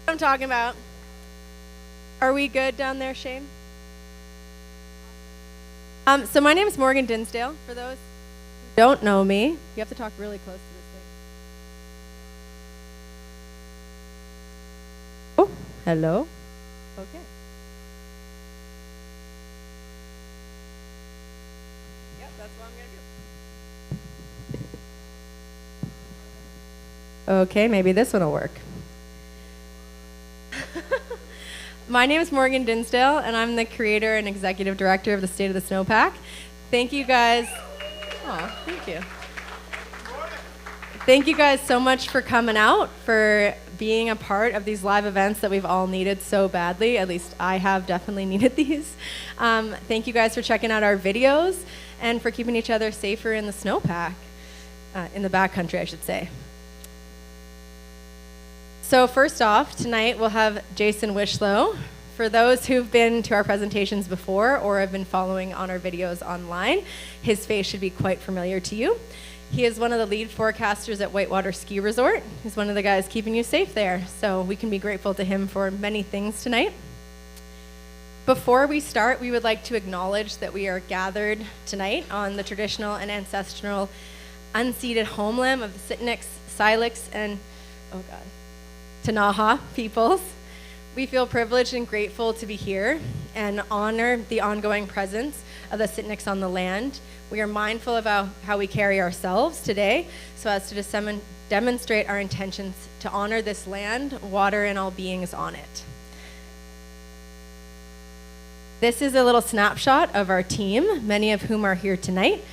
I'm talking about. Are we good down there, Shane? So my name is Morgan Dinsdale. For those who don't know me, you have to talk really close to this thing. Oh, hello. Okay. Yep, that's what I'm going to do. Okay, maybe this one will work. My name is Morgan Dinsdale, and I'm the creator and executive director of the State of the Snowpack. Thank you guys. Oh, thank you. Thank you guys so much for coming out, for being a part of these live events that we've all needed so badly. At least I have definitely needed these. Thank you guys for checking out our videos and for keeping each other safer in the snowpack, in the backcountry, I should say. So first off, tonight we'll have Jason Wishlow. For those who've been to our presentations before or have been following on our videos online, his face should be quite familiar to you. He is one of the lead forecasters at Whitewater Ski Resort. He's one of the guys keeping you safe there, so we can be grateful to him for many things tonight. Before we start, we would like to acknowledge that we are gathered tonight on the traditional and ancestral unceded homeland of the Sitiniks, Syilx, and Ktunaxa peoples. We feel privileged and grateful to be here and honor the ongoing presence of the Sitiniks on the land. We are mindful of how we carry ourselves today so as to demonstrate our intentions to honor this land, water, and all beings on it. This is a little snapshot of our team, many of whom are here tonight.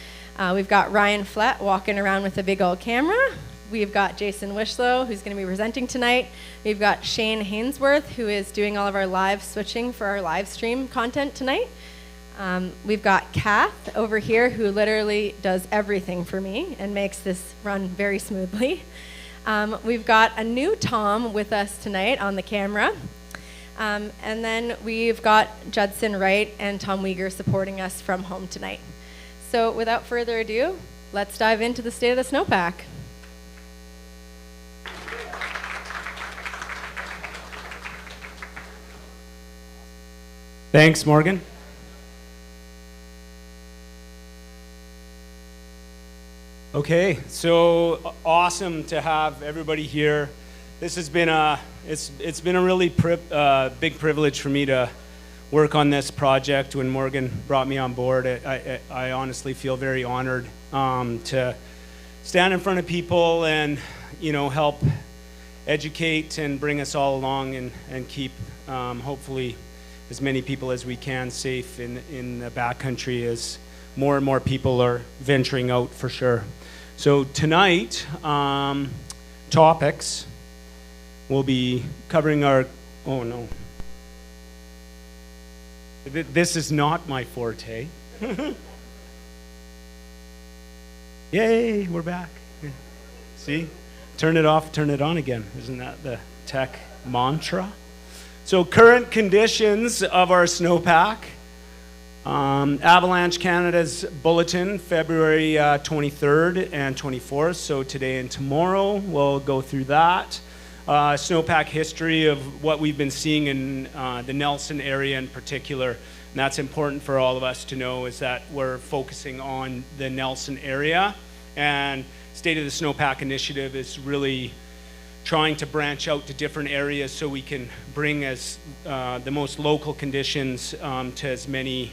We've got Ryan Flett walking around with a big old camera. We've got Jason Wishlow, who's going to be presenting tonight. We've got Shane Hainsworth, who is doing all of our live switching for our live stream content tonight. We've got Kath over here, who literally does everything for me and makes this run very smoothly. We've got a new Tom with us tonight on the camera. And then we've got Judson Wright and Tom Weger supporting us from home tonight. So without further ado, let's dive into the State of the Snowpack. Thanks, Morgan. Okay, so awesome to have everybody here. This has been it's been a really big privilege for me to work on this project. When Morgan brought me on board, I honestly feel very honored to stand in front of people and help educate and bring us all along and keep hopefully as many people as we can safe in the backcountry as more and more people are venturing out for sure. So tonight, topics, we'll be covering our, oh no. This is not my forte. Yay, we're back. See? Turn it off, turn it on again. Isn't that the tech mantra? So current conditions of our snowpack. Avalanche Canada's bulletin, February 23rd and 24th. So today and tomorrow, we'll go through that. Snowpack history of what we've been seeing in the Nelson area in particular. And that's important for all of us to know, is that we're focusing on the Nelson area. And State of the Snowpack initiative is really trying to branch out to different areas so we can bring the most local conditions to as many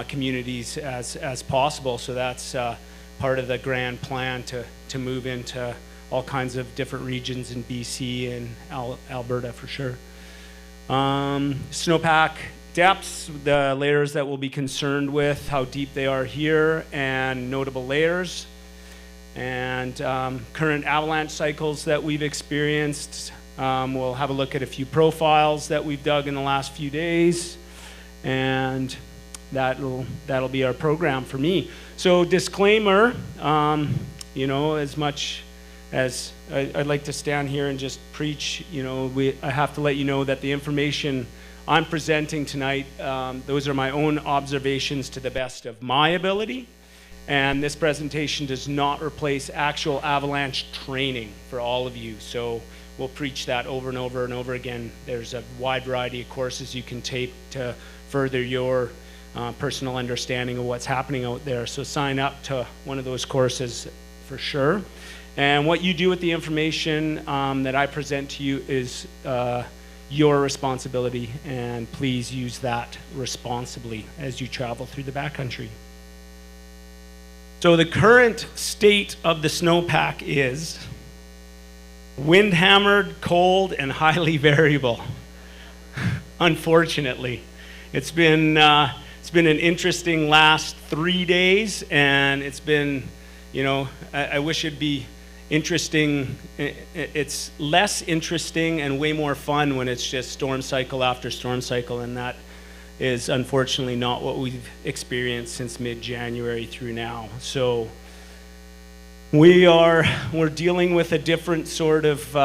communities as possible. So that's part of the grand plan to move into all kinds of different regions in BC and Alberta for sure. Snowpack depths, the layers that we'll be concerned with, how deep they are here, and notable layers. And current avalanche cycles that we've experienced. We'll have a look at a few profiles that we've dug in the last few days, and that'll be our program for me. So disclaimer, as much as I'd like to stand here and just preach, I have to let you know that the information I'm presenting tonight, those are my own observations to the best of my ability. And this presentation does not replace actual avalanche training for all of you. So we'll preach that over and over and over again. There's a wide variety of courses you can take to further your personal understanding of what's happening out there. So sign up to one of those courses for sure. And what you do with the information that I present to you is your responsibility, and please use that responsibly as you travel through the backcountry. So the current state of the snowpack is wind-hammered, cold, and highly variable. Unfortunately, it's been an interesting last 3 days, and it's been, I wish it'd be interesting. It's less interesting and way more fun when it's just storm cycle after storm cycle, and that is unfortunately not what we've experienced since mid-January through now. So we're dealing with a different sort of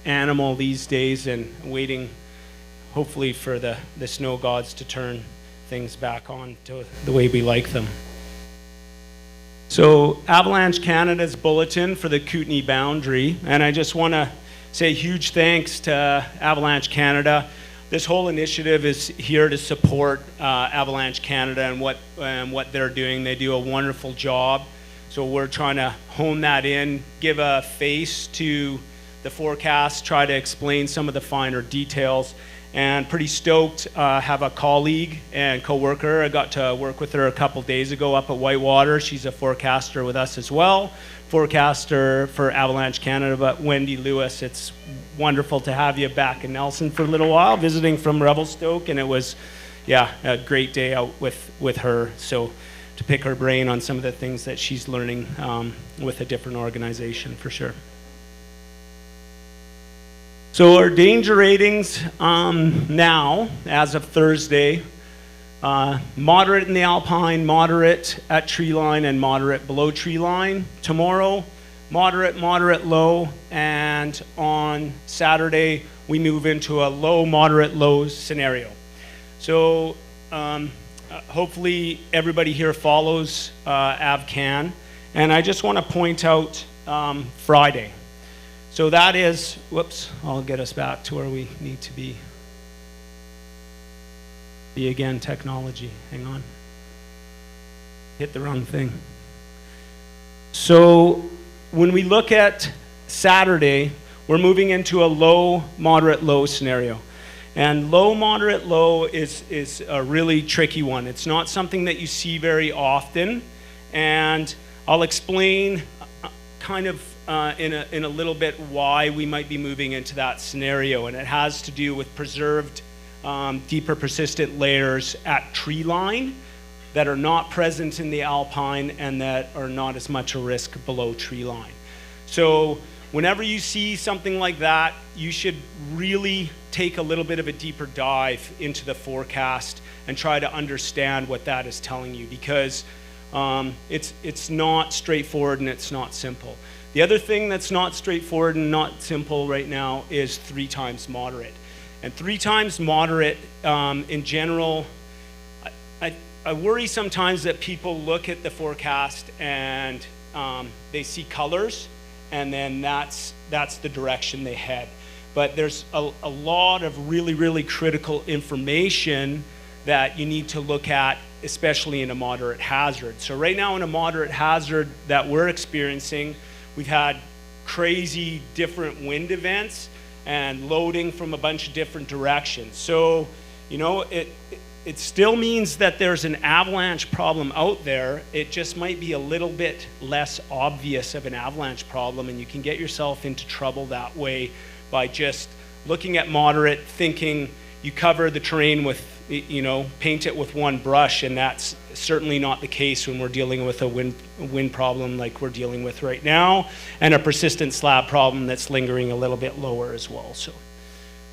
animal these days, and waiting hopefully for the snow gods to turn things back on to the way we like them. So Avalanche Canada's bulletin for the Kootenay boundary, and I just want to say huge thanks to Avalanche Canada. This whole initiative is here to support Avalanche Canada and what they're doing. They do a wonderful job. So we're trying to hone that in, give a face to the forecast, try to explain some of the finer details. And pretty stoked, have a colleague and co-worker. I got to work with her a couple days ago up at Whitewater. She's a forecaster with us as well, forecaster for Avalanche Canada. But Wendy Lewis, it's wonderful to have you back in Nelson for a little while, visiting from Revelstoke, and it was, a great day out with her. So to pick her brain on some of the things that she's learning with a different organization for sure. So our danger ratings now, as of Thursday, moderate in the Alpine, moderate at tree line, and moderate below tree line. Tomorrow, moderate, moderate, low, and on Saturday, we move into a low, moderate, low scenario. So hopefully everybody here follows AvCan, and I just want to point out Friday. So that is, I'll get us back to where we need to be. Again, technology, hang on. Hit the wrong thing. So when we look at Saturday, we're moving into a low, moderate, low scenario. And low, moderate, low is a really tricky one. It's not something that you see very often. And I'll explain kind of in a little bit why we might be moving into that scenario, and it has to do with preserved deeper persistent layers at tree line that are not present in the Alpine and that are not as much a risk below tree line. So whenever you see something like that, you should really take a little bit of a deeper dive into the forecast and try to understand what that is telling you, because it's not straightforward and it's not simple. The other thing that's not straightforward and not simple right now is 3 times moderate. And 3 times moderate, in general, I worry sometimes that people look at the forecast and they see colors, and then that's the direction they head. But there's a lot of really, really critical information that you need to look at, especially in a moderate hazard. So right now in a moderate hazard that we're experiencing, we've had crazy different wind events and loading from a bunch of different directions. So, it still means that there's an avalanche problem out there. It just might be a little bit less obvious of an avalanche problem, and you can get yourself into trouble that way by just looking at moderate, thinking you cover the terrain with, paint it with one brush, and that's certainly not the case when we're dealing with a wind problem like we're dealing with right now, and a persistent slab problem that's lingering a little bit lower as well.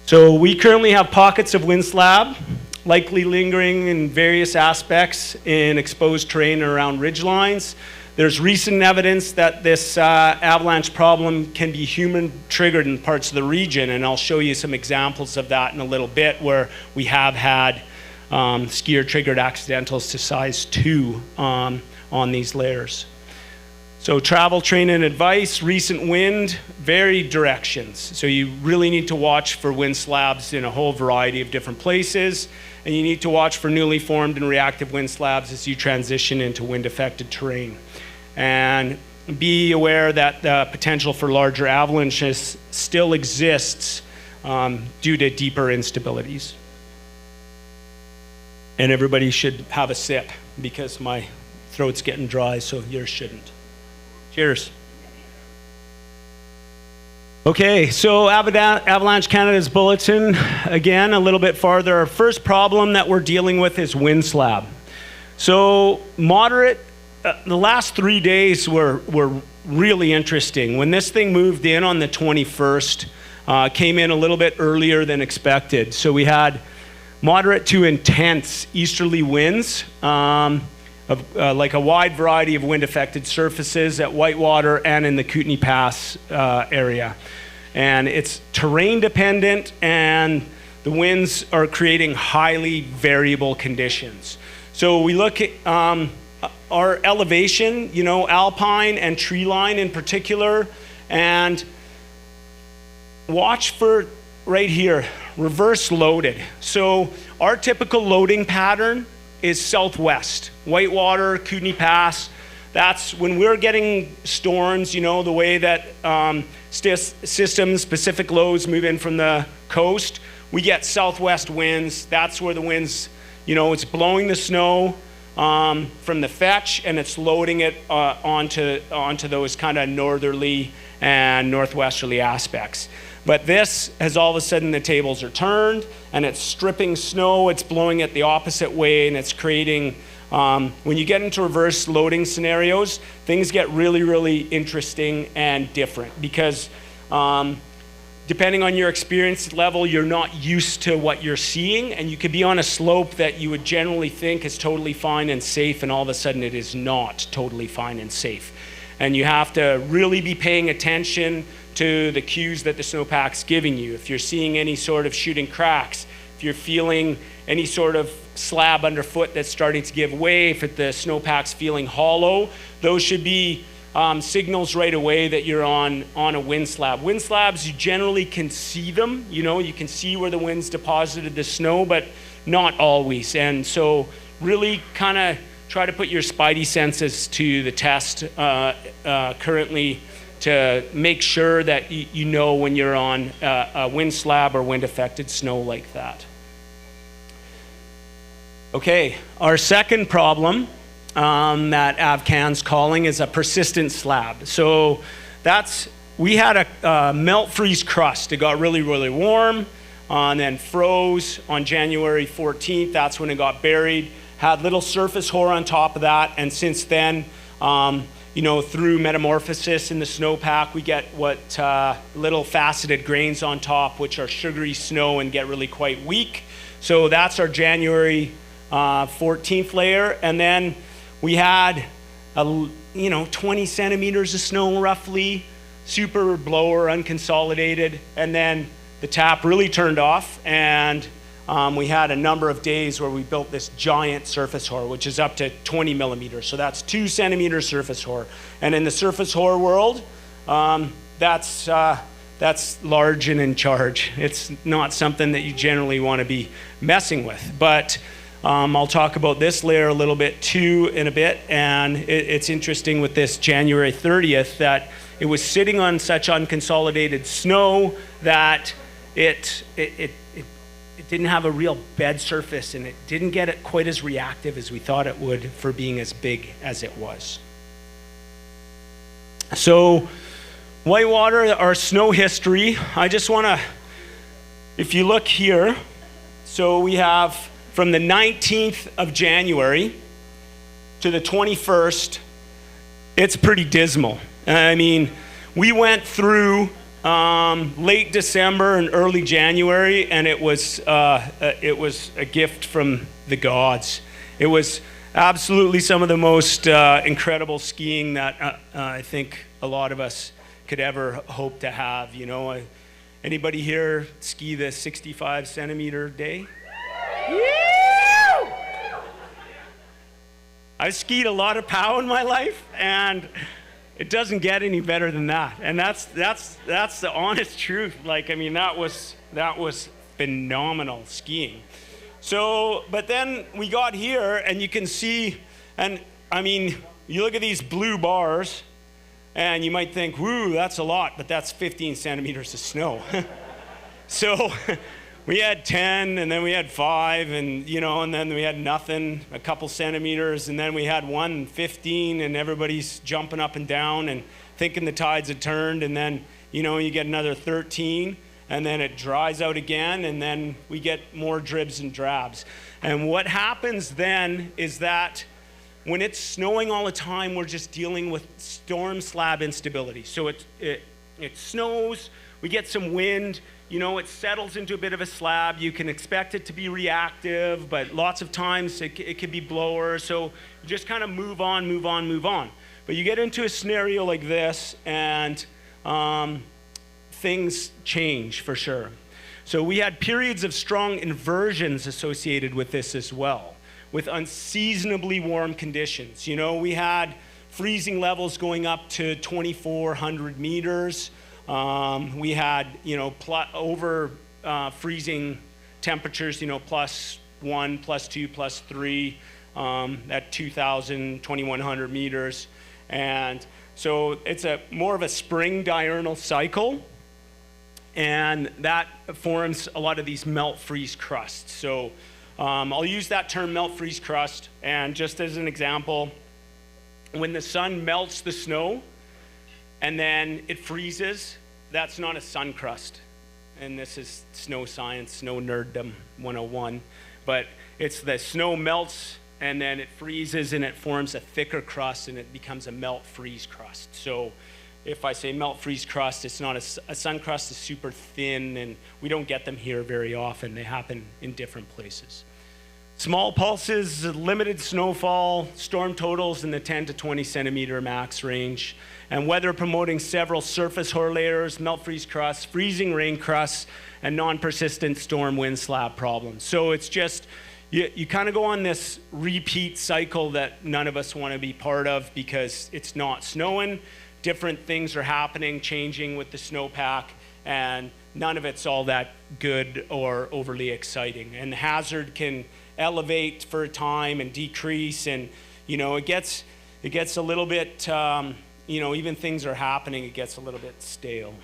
So we currently have pockets of wind slab, likely lingering in various aspects in exposed terrain around ridge lines. There's recent evidence that this avalanche problem can be human triggered in parts of the region, and I'll show you some examples of that in a little bit where we have had skier triggered accidentals to size 2 on these layers. So travel, train, and advice, recent wind, varied directions. So you really need to watch for wind slabs in a whole variety of different places, and you need to watch for newly formed and reactive wind slabs as you transition into wind-affected terrain. And be aware that the potential for larger avalanches still exists due to deeper instabilities. And everybody should have a sip because my throat's getting dry, so yours shouldn't. Cheers. Okay, so Avalanche Canada's bulletin, again, a little bit farther. Our first problem that we're dealing with is wind slab. So moderate, the last 3 days were really interesting. When this thing moved in on the 21st, came in a little bit earlier than expected. So we had moderate to intense easterly winds, like a wide variety of wind-affected surfaces at Whitewater and in the Kootenay Pass area. And it's terrain dependent, and the winds are creating highly variable conditions. So we look at our elevation, alpine and tree line in particular, and watch for right here, reverse loaded. So our typical loading pattern is southwest, Whitewater, Kootenay Pass. That's when we're getting storms, the way that systems, specific lows move in from the coast, we get southwest winds. That's where the winds, it's blowing the snow from the fetch, and it's loading it onto those kind of northerly and northwesterly aspects. But this has all of a sudden the tables are turned, and it's stripping snow, it's blowing it the opposite way, and it's creating, when you get into reverse loading scenarios, things get really, really interesting and different because depending on your experience level, you're not used to what you're seeing, and you could be on a slope that you would generally think is totally fine and safe, and all of a sudden it is not totally fine and safe. And you have to really be paying attention to the cues that the snowpack's giving you. If you're seeing any sort of shooting cracks, if you're feeling any sort of slab underfoot that's starting to give way, if the snowpack's feeling hollow, those should be signals right away that you're on a wind slab. Wind slabs, you generally can see them. You can see where the wind's deposited the snow, but not always. And so really kind of try to put your spidey senses to the test currently to make sure that you know when you're on a wind slab or wind-affected snow like that. Okay, our second problem that AvCan's calling is a persistent slab. So we had a melt freeze crust. It got really, really warm and then froze on January 14th. That's when it got buried. Had little surface hoar on top of that, and since then, through metamorphosis in the snowpack, we get what little faceted grains on top, which are sugary snow and get really quite weak. So that's our January 14th layer, and then we had 20 centimeters of snow roughly, super blower, unconsolidated, and then the tap really turned off, and we had a number of days where we built this giant surface hoar, which is up to 20 millimeters. So that's 2 centimeter surface hoar. And in the surface hoar world, that's large and in charge. It's not something that you generally want to be messing with. But I'll talk about this layer a little bit too in a bit. And it's interesting with this January 30th that it was sitting on such unconsolidated snow that it didn't have a real bed surface, and it didn't get it quite as reactive as we thought it would for being as big as it was. So Whitewater, our snow history, I just want to, if you look here, so we have from the 19th of January to the 21st, it's pretty dismal. I mean, we went through late December and early January, and it was a gift from the gods. It was absolutely some of the most incredible skiing that I think a lot of us could ever hope to have. Anybody here ski the 65 centimeter day? I've skied a lot of POW in my life, and It doesn't get any better than that. And that's the honest truth. Like, I mean, that was phenomenal skiing. So, but then we got here and you can see, and I mean, you look at these blue bars and you might think, woo, that's a lot, but that's 15 centimeters of snow. So we had 10 and then we had 5 and, you know, and then we had nothing, a couple centimeters, and then we had 15 and everybody's jumping up and down and thinking the tides had turned, and then, you know, you get another 13 and then it dries out again, and then we get more dribs and drabs. And what happens then is that when it's snowing all the time, we're just dealing with storm slab instability. So it snows, we get some wind, you know, it settles into a bit of a slab. You can expect it to be reactive, but lots of times it could be blower. So you just kind of move on. But you get into a scenario like this, and things change for sure. So we had periods of strong inversions associated with this as well, with unseasonably warm conditions. You know, we had freezing levels going up to 2,400 meters. We had, you know, over freezing temperatures, you know, +1, +2, +3 at 2,000, 2,100 meters. And so it's more of a spring diurnal cycle, and that forms a lot of these melt-freeze crusts. So I'll use that term, melt-freeze crust, and just as an example, when the sun melts the snow and then it freezes, that's not a sun crust. And this is snow science, snow nerddom 101. But it's the snow melts and then it freezes and it forms a thicker crust and it becomes a melt-freeze crust. So if I say melt-freeze crust, it's not a sun crust is super thin, and we don't get them here very often. They happen in different places. Small pulses, limited snowfall, storm totals in the 10 to 20 centimeter max range, and weather promoting several surface hoar layers, melt-freeze crusts, freezing rain crusts, and non-persistent storm wind slab problems. So it's just, you kind of go on this repeat cycle that none of us want to be part of because it's not snowing. Different things are happening, changing with the snowpack, and none of it's all that good or overly exciting. And the hazard can elevate for a time and decrease, and you know, it gets a little bit, you know, even things are happening, it gets a little bit stale.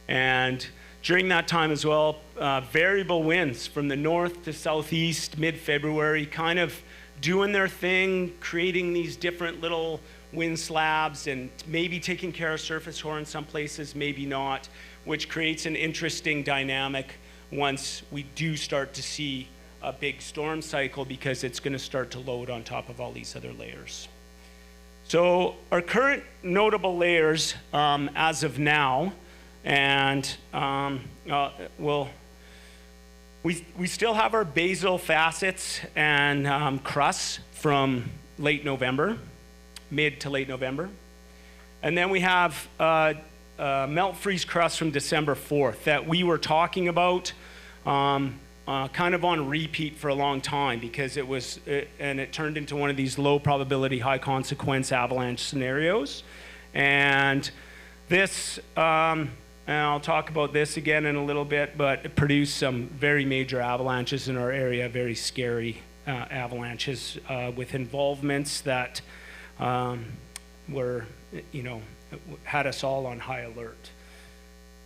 And during that time as well, variable winds from the north to southeast, mid-February, kind of doing their thing, creating these different little wind slabs and maybe taking care of surface hoar in some places, maybe not, which creates an interesting dynamic once we do start to see a big storm cycle, because it's going to start to load on top of all these other layers. So our current notable layers as of now, and we still have our basal facets and crusts from late November, mid to late November. And then we have melt freeze crust from December 4th that we were talking about kind of on repeat for a long time, because it turned into one of these low probability, high consequence avalanche scenarios. And this, and I'll talk about this again in a little bit, but it produced some very major avalanches in our area, very scary avalanches with involvements that were, you know, had us all on high alert.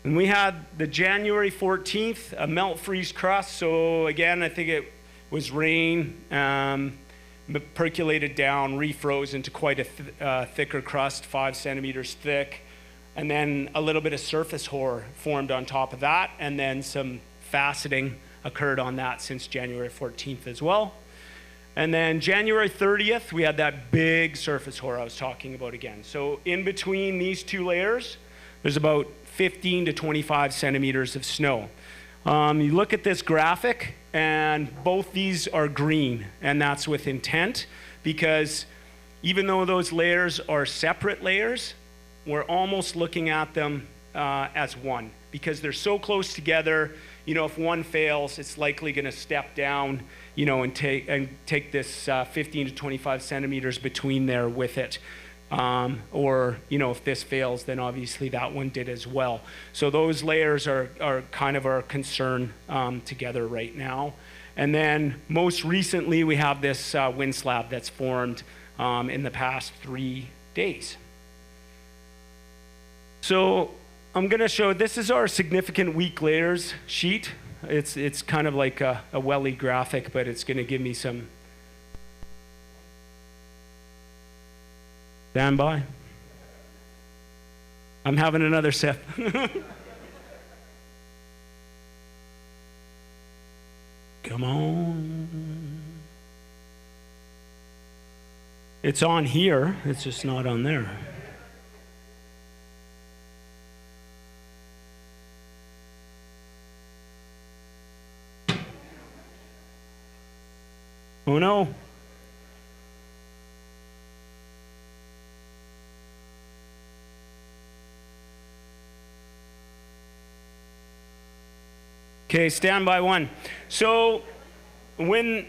And we had the January 14th, a melt freeze crust. So again, I think it was rain, percolated down, refroze into quite a thicker crust, 5 centimeters thick. And then a little bit of surface hoar formed on top of that. And then some faceting occurred on that since January 14th as well. And then January 30th, we had that big surface hoar I was talking about again. So in between these two layers, there's about 15 to 25 centimeters of snow. You look at this graphic, and both these are green, and that's with intent, because even though those layers are separate layers, we're almost looking at them as one, because they're so close together. You know, if one fails, it's likely going to step down, you know, and take this 15 to 25 centimeters between there with it. or if this fails, then obviously that one did as well. So those layers are kind of our concern together right now. And then most recently, we have this wind slab that's formed in the past 3 days. So I'm going to show, this is our significant weak layers sheet. It's kind of like a welly graphic, but it's going to give me some. Stand by. I'm having another sip. Come on. It's on here, it's just not on there. Oh no. Okay, stand by one. So when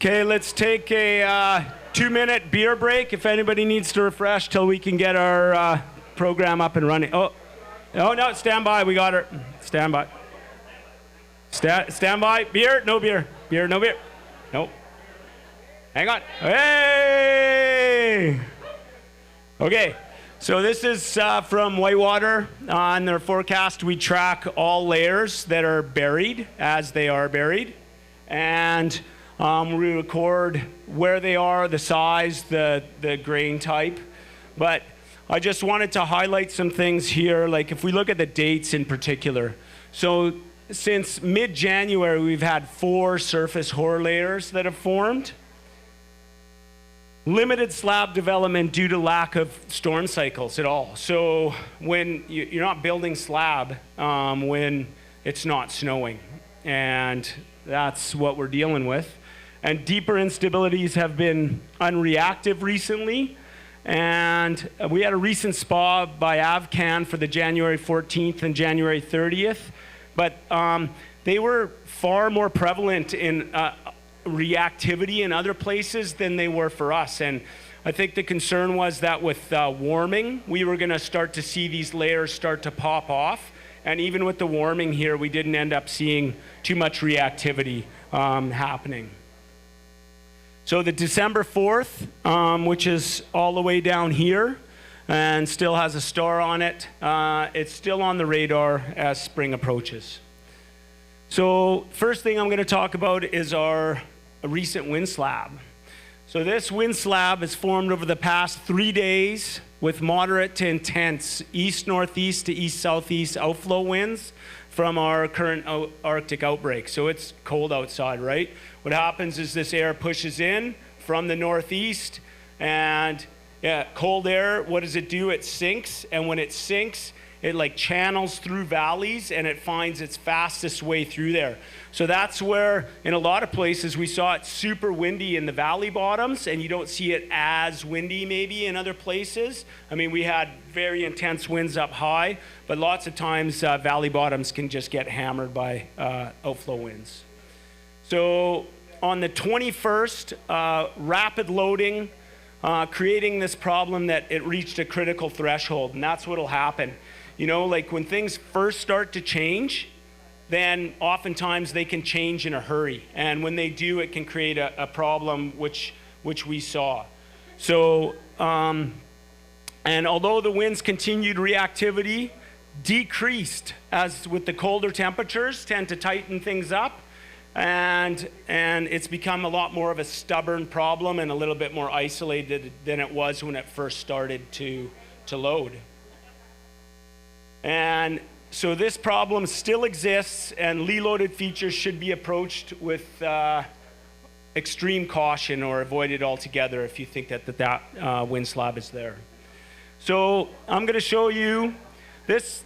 Okay, let's take a 2-minute beer break if anybody needs to refresh till we can get our program up and running. Oh no, stand by, we got her. Stand by. Stand by. Beer, no beer. Beer, no beer. Nope. Hang on. Hey! Okay, so this is from Whitewater. On their forecast, we track all layers that are buried as they are buried. And we record where they are, the size, the grain type. But I just wanted to highlight some things here, like if we look at the dates in particular. So since mid-January, we've had 4 surface hoar layers that have formed. Limited slab development due to lack of storm cycles at all. So when you're not building slab when it's not snowing. And that's what we're dealing with. And deeper instabilities have been unreactive recently. And we had a recent SPA by Avcan for the January 14th and January 30th. But they were far more prevalent in reactivity in other places than they were for us. And I think the concern was that with warming, we were going to start to see these layers start to pop off. And even with the warming here, we didn't end up seeing too much reactivity happening. So the December 4th, which is all the way down here and still has a star on it, it's still on the radar as spring approaches. So first thing I'm going to talk about is our recent wind slab. So this wind slab has formed over the past 3 days with moderate to intense east-northeast to east-southeast outflow winds from our current Arctic outbreak. So it's cold outside, right? What happens is this air pushes in from the northeast, and cold air, what does it do? It sinks, and when it sinks, it like channels through valleys, and it finds its fastest way through there. So that's where, in a lot of places, we saw it super windy in the valley bottoms, and you don't see it as windy maybe in other places. I mean, we had very intense winds up high, but lots of times valley bottoms can just get hammered by outflow winds. So on the 21st, rapid loading, creating this problem that it reached a critical threshold, and that's what'll happen. You know, like when things first start to change, then oftentimes they can change in a hurry. And when they do, it can create a problem which we saw. So, and although the winds continued, reactivity decreased as with the colder temperatures tend to tighten things up. And it's become a lot more of a stubborn problem and a little bit more isolated than it was when it first started to load. And so this problem still exists, and lee-loaded features should be approached with extreme caution or avoided altogether if you think that wind slab is there. So I'm going to show you this.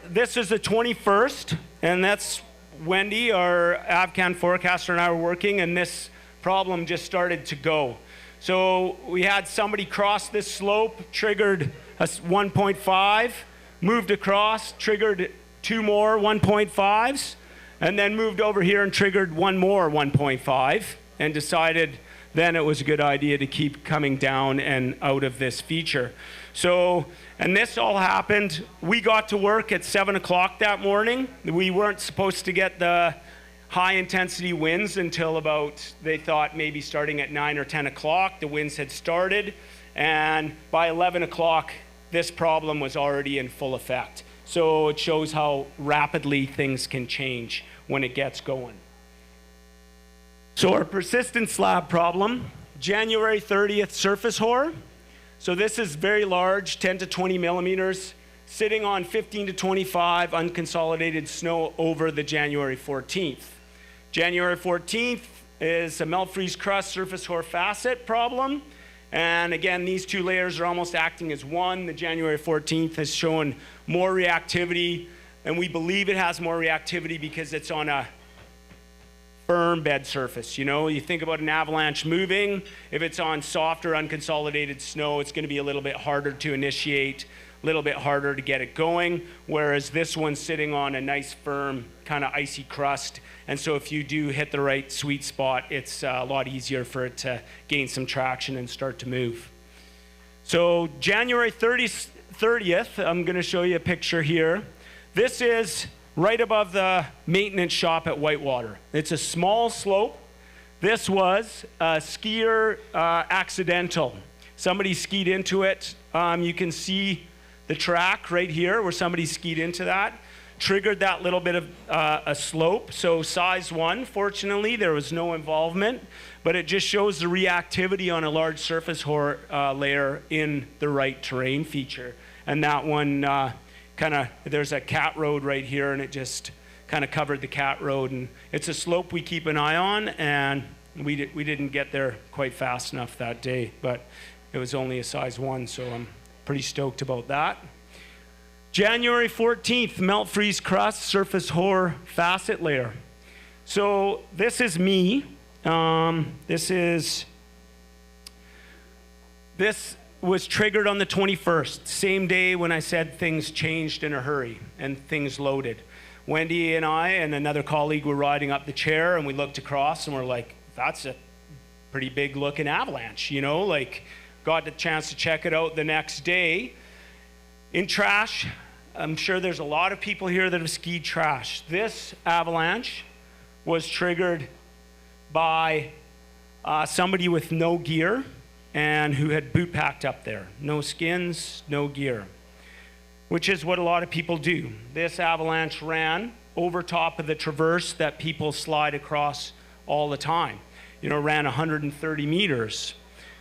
This is the 21st, and that's Wendy, our AvCan forecaster, and I were working, and this problem just started to go. So we had somebody cross this slope, triggered a 1.5, moved across, triggered 2 more 1.5s, and then moved over here and triggered 1 more 1.5, and decided then it was a good idea to keep coming down and out of this feature. So, and this all happened, we got to work at 7 o'clock that morning. We weren't supposed to get the high intensity winds until about, they thought maybe starting at 9 or 10 o'clock. The winds had started, and by 11 o'clock, this problem was already in full effect. So it shows how rapidly things can change when it gets going. So our persistent slab problem, January 30th surface hoar. So this is very large, 10 to 20 millimeters, sitting on 15 to 25 unconsolidated snow over the January 14th. January 14th is a melt freeze crust surface hoar facet problem. And again, these two layers are almost acting as one. The January 14th has shown more reactivity, and we believe it has more reactivity because it's on a firm bed surface. You know, you think about an avalanche moving, if it's on soft or unconsolidated snow, it's going to be a little bit harder to initiate, a little bit harder to get it going, whereas this one's sitting on a nice firm kind of icy crust, and so if you do hit the right sweet spot, it's a lot easier for it to gain some traction and start to move. So January 30th, I'm going to show you a picture here. This is right above the maintenance shop at Whitewater. It's a small slope. This was a skier accidental. Somebody skied into it. You can see the track right here where somebody skied into that. Triggered that little bit of a slope. So size 1, fortunately, there was no involvement, but it just shows the reactivity on a large surface hoar layer in the right terrain feature. And that one, there's a cat road right here, and it just kind of covered the cat road. And it's a slope we keep an eye on, and we didn't get there quite fast enough that day, but it was only a size 1, so I'm pretty stoked about that. January 14th, melt freeze crust surface hoar facet layer. So this is me. This was triggered on the 21st, same day when I said things changed in a hurry and things loaded. Wendy and I and another colleague were riding up the chair, and we looked across and we're like, that's a pretty big looking avalanche, you know, like got the chance to check it out the next day. In trash, I'm sure there's a lot of people here that have skied trash. This avalanche was triggered by somebody with no gear and who had boot packed up there. No skins, no gear, which is what a lot of people do. This avalanche ran over top of the traverse that people slide across all the time. You know, ran 130 meters.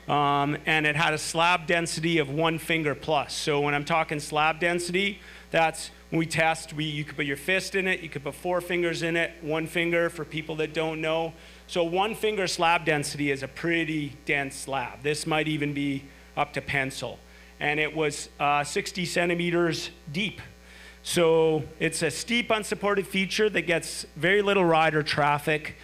And it had a slab density of 1 finger plus. So when I'm talking slab density, that's when we test, you could put your fist in it, you could put 4 fingers in it, 1 finger for people that don't know. So 1 finger slab density is a pretty dense slab. This might even be up to pencil. And it was 60 centimeters deep. So it's a steep unsupported feature that gets very little rider traffic.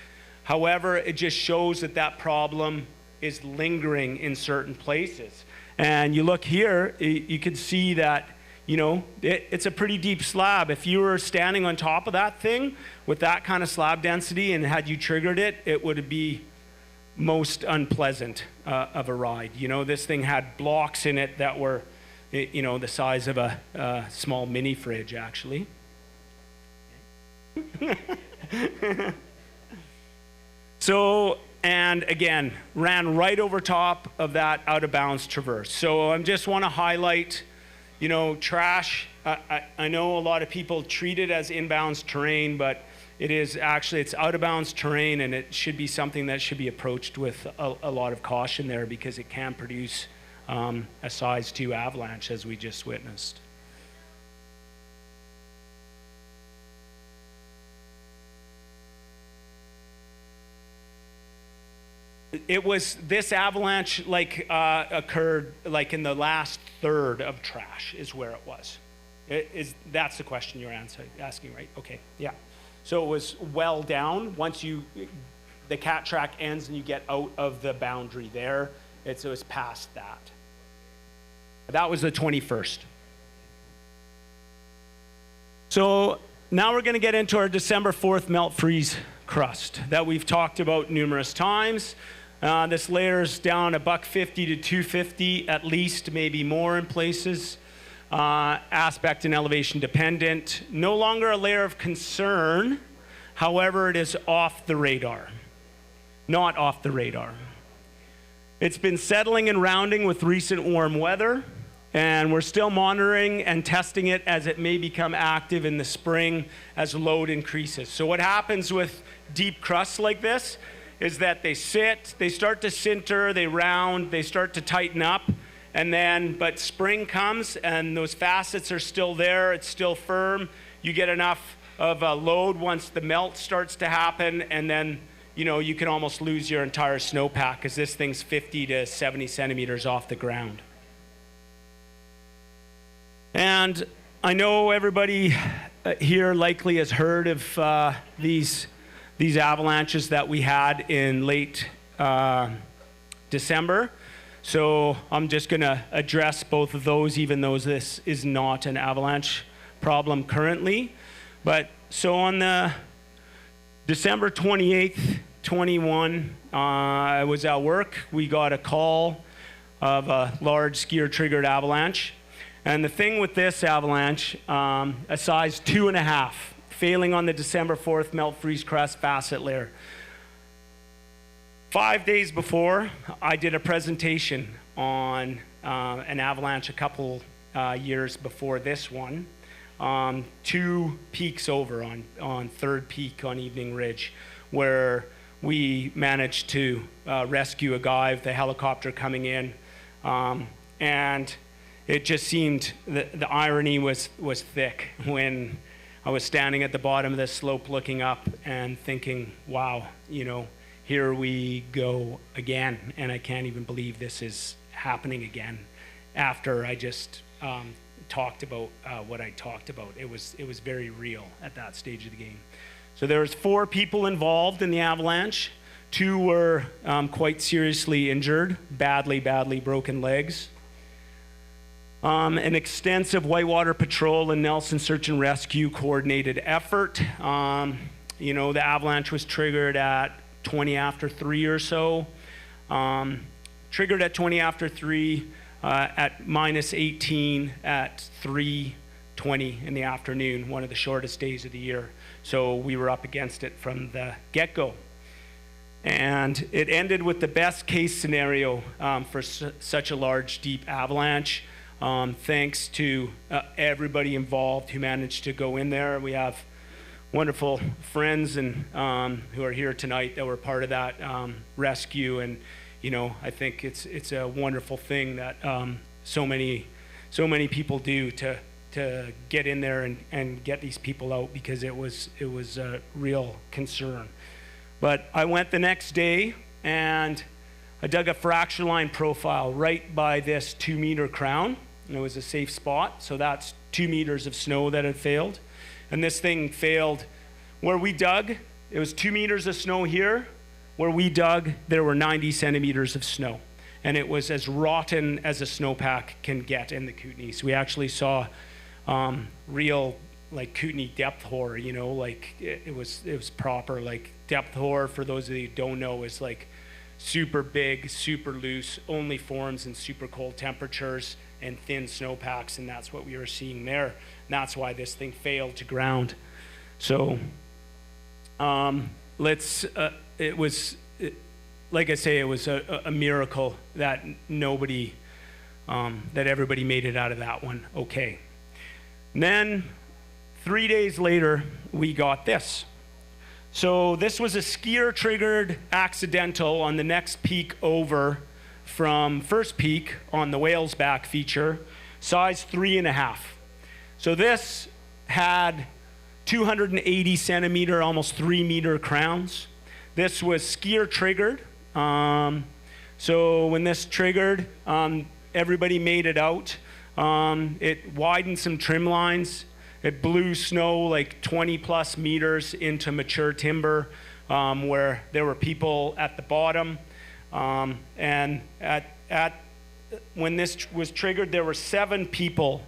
However, it just shows that problem is lingering in certain places. And you look here, you can see that, you know, it's a pretty deep slab. If you were standing on top of that thing with that kind of slab density and had you triggered it, it would be most unpleasant of a ride. You know, this thing had blocks in it that were, you know, the size of a small mini fridge, actually. So, and again, ran right over top of that out of bounds traverse. So I just want to highlight, you know, trash. I know a lot of people treat it as inbounds terrain, but it is actually, it's out of bounds terrain, and it should be something that should be approached with a lot of caution there, because it can produce a size 2 avalanche, as we just witnessed. this avalanche occurred like in the last third of trash is where it was. That's the question you're asking, right? Okay, yeah. So it was well down. Once the cat track ends and you get out of the boundary there, it was past that. That was the 21st. So now we're going to get into our December 4th melt freeze crust that we've talked about numerous times. This layer's down $1.50 to $2.50 at least, maybe more in places. Aspect and elevation dependent. No longer a layer of concern. However, it is off the radar. Not off the radar. It's been settling and rounding with recent warm weather, and we're still monitoring and testing it as it may become active in the spring as load increases. So what happens with deep crusts like this is that they start to sinter, they round, they start to tighten up, but spring comes and those facets are still there, it's still firm. You get enough of a load once the melt starts to happen, and then you can almost lose your entire snowpack because this thing's 50 to 70 centimeters off the ground. And I know everybody here likely has heard of these avalanches that we had in late December. So I'm just going to address both of those, even though this is not an avalanche problem currently. But so on the December 28th, 21, I was at work. We got a call of a large skier-triggered avalanche. And the thing with this avalanche, a size 2.5, failing on the December 4th melt freeze crust facet layer. 5 days before, I did a presentation on an avalanche a couple years before this one. 2 peaks over on Third Peak on Evening Ridge, where we managed to rescue a guy with a helicopter coming in. And it just seemed, the irony was thick when I was standing at the bottom of this slope looking up and thinking, wow, here we go again. And I can't even believe this is happening again after I just talked about what I talked about. It was very real at that stage of the game. So there was 4 people involved in the avalanche. 2 were quite seriously injured, badly broken legs. An extensive whitewater patrol and Nelson search and rescue coordinated effort. The avalanche was triggered at 20 after 3 or so. Triggered at 20 after 3, at -18 at 3:20 in the afternoon, one of the shortest days of the year. So we were up against it from the get-go. And it ended with the best case scenario for such a large, deep avalanche. Thanks to everybody involved who managed to go in there. We have wonderful friends and who are here tonight that were part of that rescue, and I think it's a wonderful thing that so many people do to get in there and get these people out, because it was a real concern. But I went the next day and I dug a fracture line profile right by this 2-meter crown. And it was a safe spot, so that's 2 meters of snow that had failed. And this thing failed where we dug. It was 2 meters of snow here. Where we dug, there were 90 centimeters of snow. And it was as rotten as a snowpack can get in the Kootenays. We actually saw real Kootenay depth horror, it was proper. Depth horror, for those of you who don't know, is super big, super loose, only forms in super cold temperatures and thin snowpacks, and that's what we were seeing there. And that's why this thing failed to ground. So it was a miracle that that everybody made it out of that one okay. And then 3 days later, we got this. So this was a skier-triggered accidental on the next peak over from First Peak on the Whales Back feature, size 3.5. So this had 280 centimeter, almost 3 meter crowns. This was skier-triggered. So when this triggered, everybody made it out. It widened some trim lines. It blew snow like 20 plus meters into mature timber, where there were people at the bottom. And when this was triggered, there were 7 people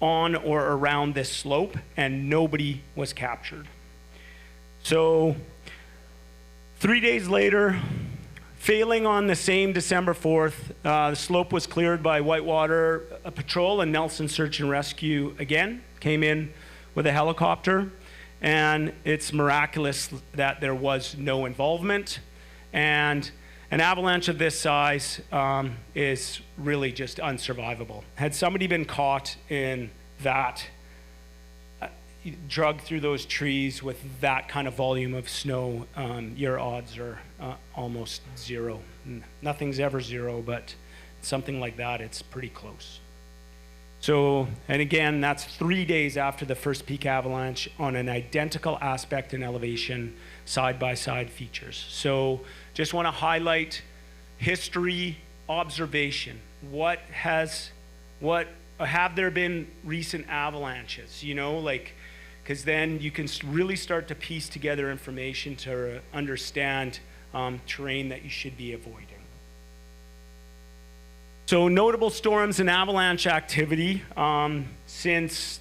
on or around this slope, and nobody was captured. So 3 days later, failing on the same December 4th, the slope was cleared by Whitewater Patrol, and Nelson Search and Rescue again came in with a helicopter. And it's miraculous that there was no involvement. And an avalanche of this size is really just unsurvivable. Had somebody been caught in that, dragged through those trees with that kind of volume of snow, your odds are almost zero. Nothing's ever zero, but something like that, it's pretty close. So, and again, that's 3 days after the first peak avalanche on an identical aspect and elevation, side-by-side features. So just want to highlight history, observation. Have there been recent avalanches? You know, like, because then you can really start to piece together information to understand terrain that you should be avoiding. So notable storms and avalanche activity since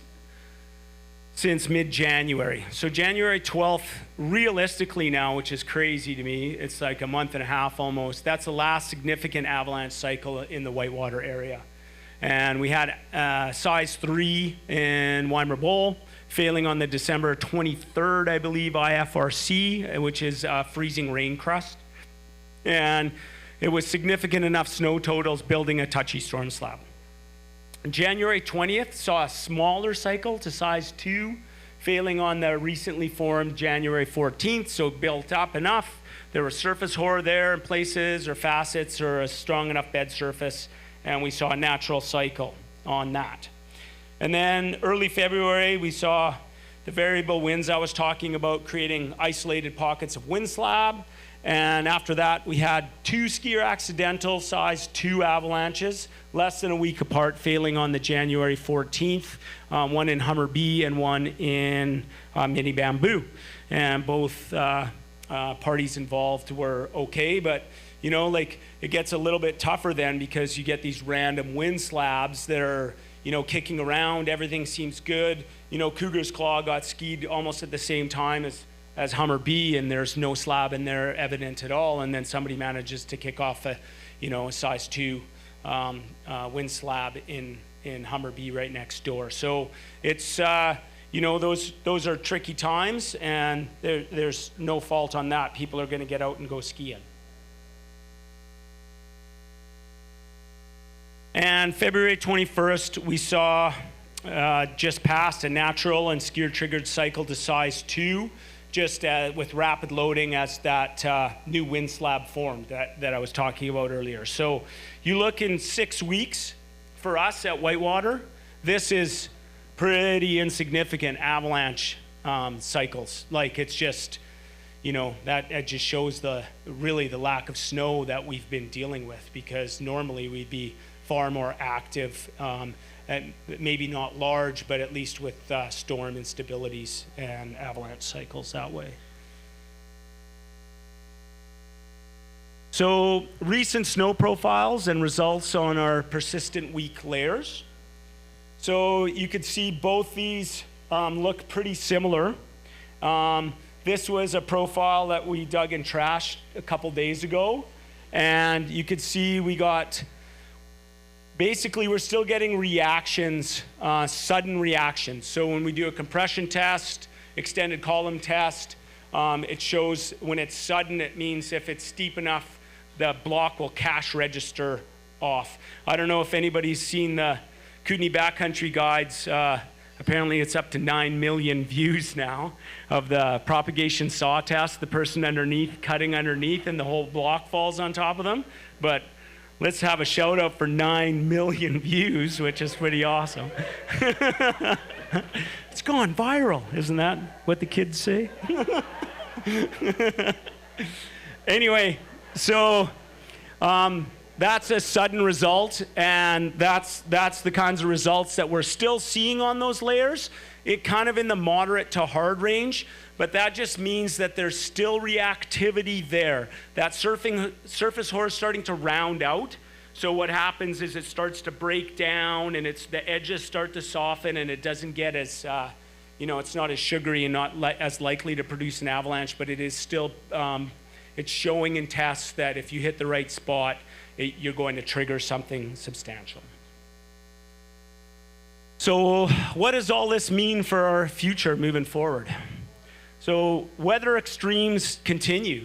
mid-January. So January 12th, realistically now, which is crazy to me, it's like a month and a half almost, that's the last significant avalanche cycle in the Whitewater area. And we had size 3 in Weimer Bowl, failing on the December 23rd, I believe, IFRC, which is freezing rain crust. And it was significant enough snow totals building a touchy storm slab. January 20th saw a smaller cycle to size 2, failing on the recently formed January 14th, so built up enough. There was surface horror there in places, or facets, or a strong enough bed surface, and we saw a natural cycle on that. And then early February, we saw the variable winds I was talking about creating isolated pockets of wind slab. And after that, we had 2 skier accidental size 2 avalanches, less than a week apart, failing on the January 14th, one in Hummer B and one in Mini Bamboo. And both parties involved were okay, but you know, like, it gets a little bit tougher then because you get these random wind slabs that are, you know, kicking around. Everything seems good. You know, Cougar's Claw got skied almost at the same time as Hummer B, and there's no slab in there evident at all, and then somebody manages to kick off a size 2 wind slab in Hummer B right next door. So it's those are tricky times, and there's no fault on that. People are going to get out and go skiing. And February 21st, we saw just past a natural and skier triggered cycle to size 2. Just with rapid loading as that new wind slab formed that I was talking about earlier. So you look in 6 weeks for us at Whitewater, this is pretty insignificant avalanche cycles. Like, it's just, you know, that it just shows the lack of snow that we've been dealing with, because normally we'd be far more active, and maybe not large, but at least with storm instabilities and avalanche cycles that way. So recent snow profiles and results on our persistent weak layers. So you could see both these look pretty similar. This was a profile that we dug and trashed a couple days ago, and you could see we got, basically, we're still getting reactions, sudden reactions. So when we do a compression test, extended column test, it shows when it's sudden, it means if it's steep enough, the block will cache register off. I don't know if anybody's seen the Kootenay backcountry guides. Apparently it's up to 9 million views now of the propagation saw test, the person underneath cutting underneath and the whole block falls on top of them. But let's have a shout out for 9 million views, which is pretty awesome. It's gone viral, isn't that what the kids say? Anyway, So that's a sudden result, and that's the kinds of results that we're still seeing on those layers. It kind of in the moderate to hard range, but that just means that there's still reactivity there. That surface hoar is starting to round out. So what happens is it starts to break down, and the edges start to soften, and it doesn't get as, it's not as sugary and not as likely to produce an avalanche, but it is still, it's showing in tests that if you hit the right spot, you're going to trigger something substantial. So what does all this mean for our future moving forward? So weather extremes continue,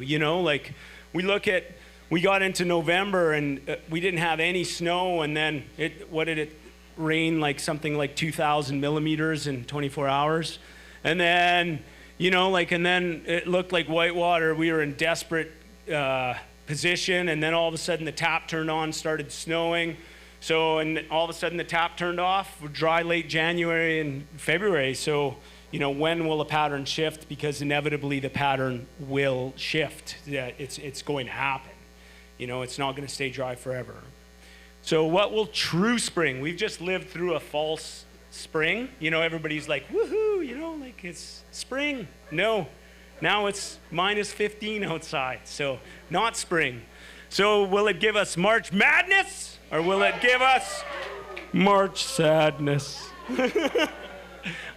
we got into November and we didn't have any snow, and then it rain like something like 2,000 millimeters in 24 hours. And then, and then it looked like whitewater. We were in desperate position, and then all of a sudden the tap turned on, started snowing. So, and all of a sudden the tap turned off, dry late January and February. So, when will a pattern shift? Because inevitably the pattern will shift. It's going to happen. It's not going to stay dry forever. So what will true spring? We've just lived through a false spring. Everybody's like, woohoo, it's spring. No, now it's minus 15 outside. So not spring. So will it give us March Madness, or will it give us March Sadness?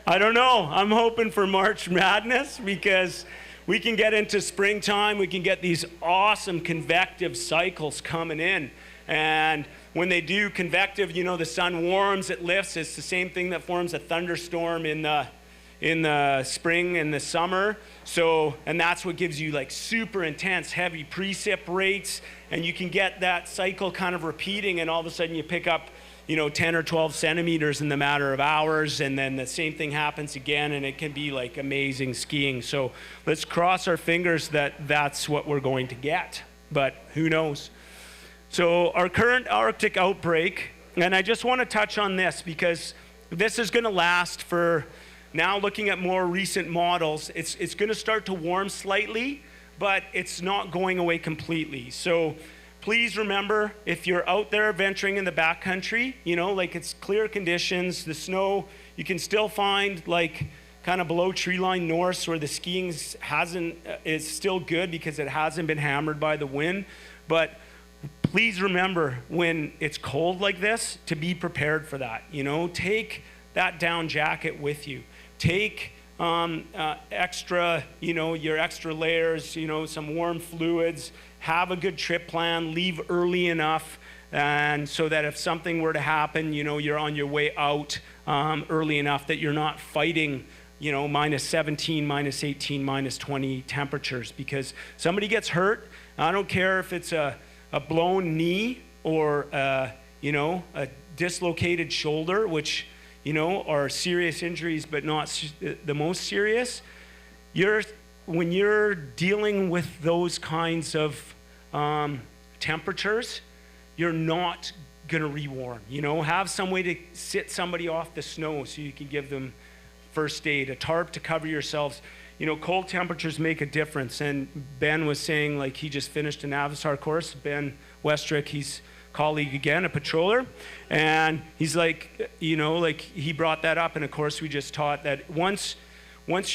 I don't know. I'm hoping for March Madness, because we can get into springtime, we can get these awesome convective cycles coming in. And when they do convective, the sun warms, it lifts. It's the same thing that forms a thunderstorm in the spring and the summer. So, and that's what gives you like super intense, heavy precip rates. And you can get that cycle kind of repeating, and all of a sudden you pick up 10 or 12 centimeters in the matter of hours, and then the same thing happens again, and it can be like amazing skiing. So let's cross our fingers that that's what we're going to get, but who knows? So our current Arctic outbreak, and I just want to touch on this because this is going to last for, now looking at more recent models, it's going to start to warm slightly, but it's not going away completely. So please remember, if you're out there venturing in the backcountry, it's clear conditions, the snow, you can still find kind of below tree line north where the skiing is still good because it hasn't been hammered by the wind. But please remember, when it's cold like this, to be prepared for that. Take that down jacket with you. Take extra, your extra layers, some warm fluids. Have a good trip plan, leave early enough, and so that if something were to happen, you're on your way out early enough that you're not fighting, minus 17, minus 18, minus 20 temperatures. Because somebody gets hurt, I don't care if it's a blown knee or, a dislocated shoulder, which, are serious injuries but not the most serious. When you're dealing with those kinds of temperatures, you're not going to rewarm. Have some way to sit somebody off the snow so you can give them first aid, a tarp to cover yourselves. Cold temperatures make a difference. And Ben was saying, he just finished an Avasar course. Ben Westrick, he's colleague again, a patroller, and he's he brought that up in a course we just taught, that once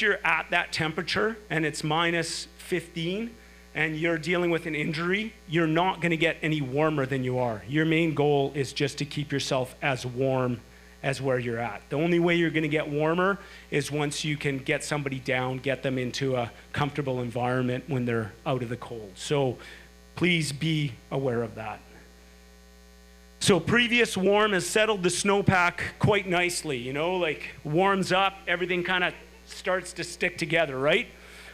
you're at that temperature and it's minus 15 and you're dealing with an injury, you're not going to get any warmer than you are. Your main goal is just to keep yourself as warm as where you're at. The only way you're going to get warmer is once you can get somebody down, get them into a comfortable environment when they're out of the cold. So please be aware of that. So previous warm has settled the snowpack quite nicely, warms up, everything kind of starts to stick together, right?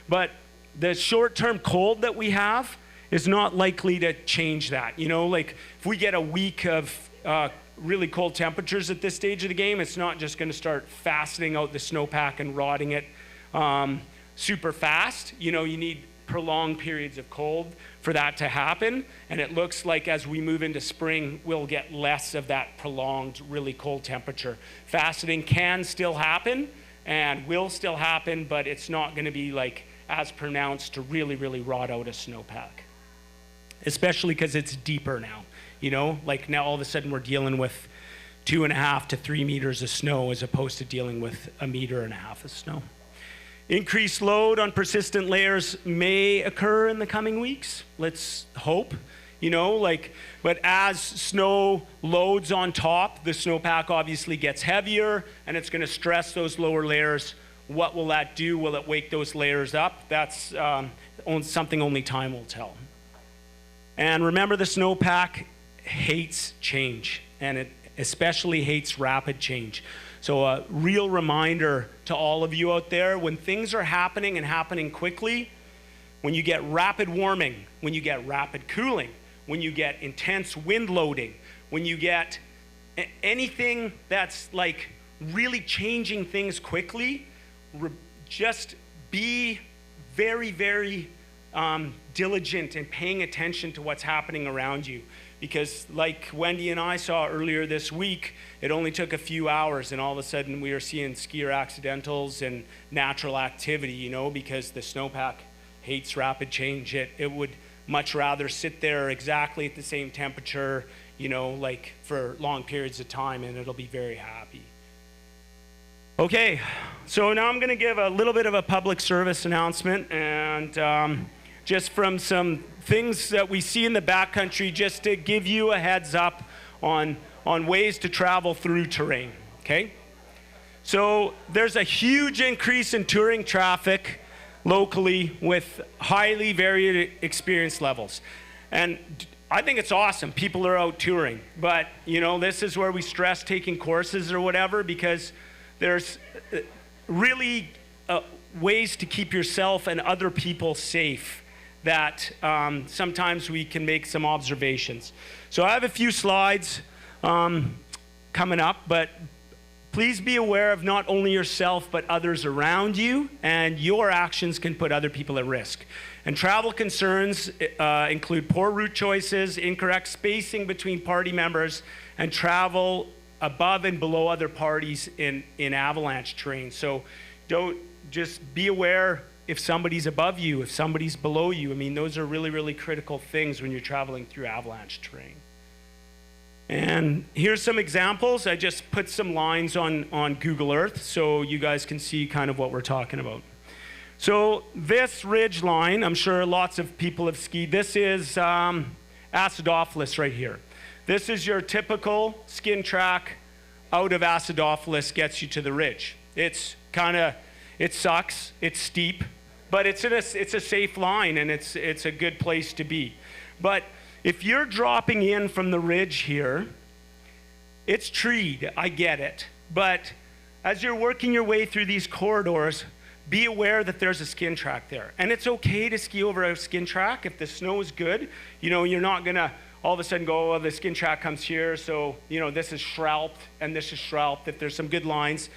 But the short-term cold that we have is not likely to change that. If we get a week of really cold temperatures at this stage of the game, it's not just going to start fastening out the snowpack and rotting it super fast. You need prolonged periods of cold for that to happen, and it looks like as we move into spring, we'll get less of that prolonged, really cold temperature. Faceting can still happen and will still happen, but it's not going to be as pronounced to really, really rot out a snowpack. especially because it's deeper now. Like now all of a sudden we're dealing with 2.5 to 3 meters of snow as opposed to dealing with 1.5 meters of snow. Increased load on persistent layers may occur in the coming weeks. Let's hope, but as snow loads on top, the snowpack obviously gets heavier and it's going to stress those lower layers. What will that do? Will it wake those layers up? That's something only time will tell. And remember, the snowpack hates change, and it especially hates rapid change. So a real reminder to all of you out there, when things are happening and happening quickly, when you get rapid warming, when you get rapid cooling, when you get intense wind loading, when you get anything that's like really changing things quickly, just be very, very diligent in paying attention to what's happening around you. Because like Wendy and I saw earlier this week, it only took a few hours and all of a sudden we are seeing skier accidentals and natural activity, because the snowpack hates rapid change. It would much rather sit there exactly at the same temperature, like for long periods of time, and it'll be very happy. Okay, so now I'm going to give a little bit of a public service announcement, and just from some things that we see in the backcountry, just to give you a heads up on ways to travel through terrain, okay? So there's a huge increase in touring traffic locally with highly varied experience levels. And I think it's awesome. People are out touring. But, this is where we stress taking courses or whatever, because there's really ways to keep yourself and other people safe that sometimes we can make some observations. So I have a few slides coming up, but please be aware of not only yourself, but others around you, and your actions can put other people at risk. And travel concerns include poor route choices, incorrect spacing between party members, and travel above and below other parties in avalanche terrain. So don't just be aware if somebody's above you, if somebody's below you. I mean, those are really, really critical things when you're traveling through avalanche terrain. And here's some examples. I just put some lines on Google Earth so you guys can see kind of what we're talking about. So this ridge line, I'm sure lots of people have skied. This is Acidophilus right here. This is your typical skin track out of Acidophilus gets you to the ridge. It sucks, it's steep, but it's a safe line, and it's a good place to be. But if you're dropping in from the ridge here, it's treed, I get it. But as you're working your way through these corridors, be aware that there's a skin track there. And it's okay to ski over a skin track if the snow is good. You're not gonna all of a sudden go, oh, the skin track comes here, so this is Schraubed and this is Schraubed. If there's some good lines,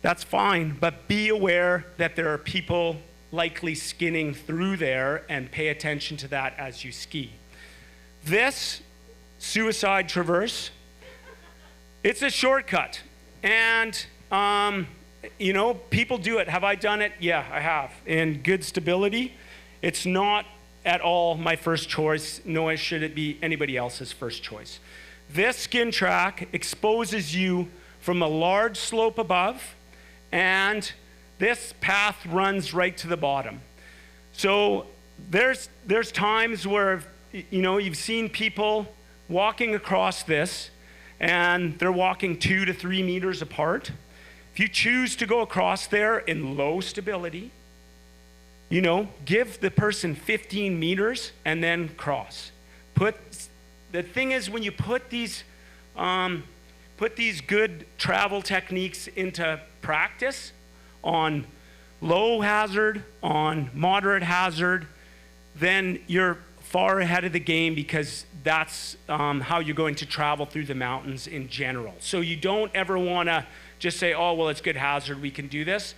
that's fine, but be aware that there are people likely skinning through there, and pay attention to that as you ski. This suicide traverse, it's a shortcut, and people do it. Have I done it? Yeah, I have. In good stability, it's not at all my first choice, nor should it be anybody else's first choice. This skin track exposes you from a large slope above, and this path runs right to the bottom. So there's times where you've seen people walking across this, and they're walking 2 to 3 meters apart. If you choose to go across there in low stability, give the person 15 meters and then cross. The thing is, when you put these good travel techniques into practice on low hazard, on moderate hazard, then you're far ahead of the game, because that's how you're going to travel through the mountains in general. So you don't ever want to just say, oh, well, it's good hazard, we can do this.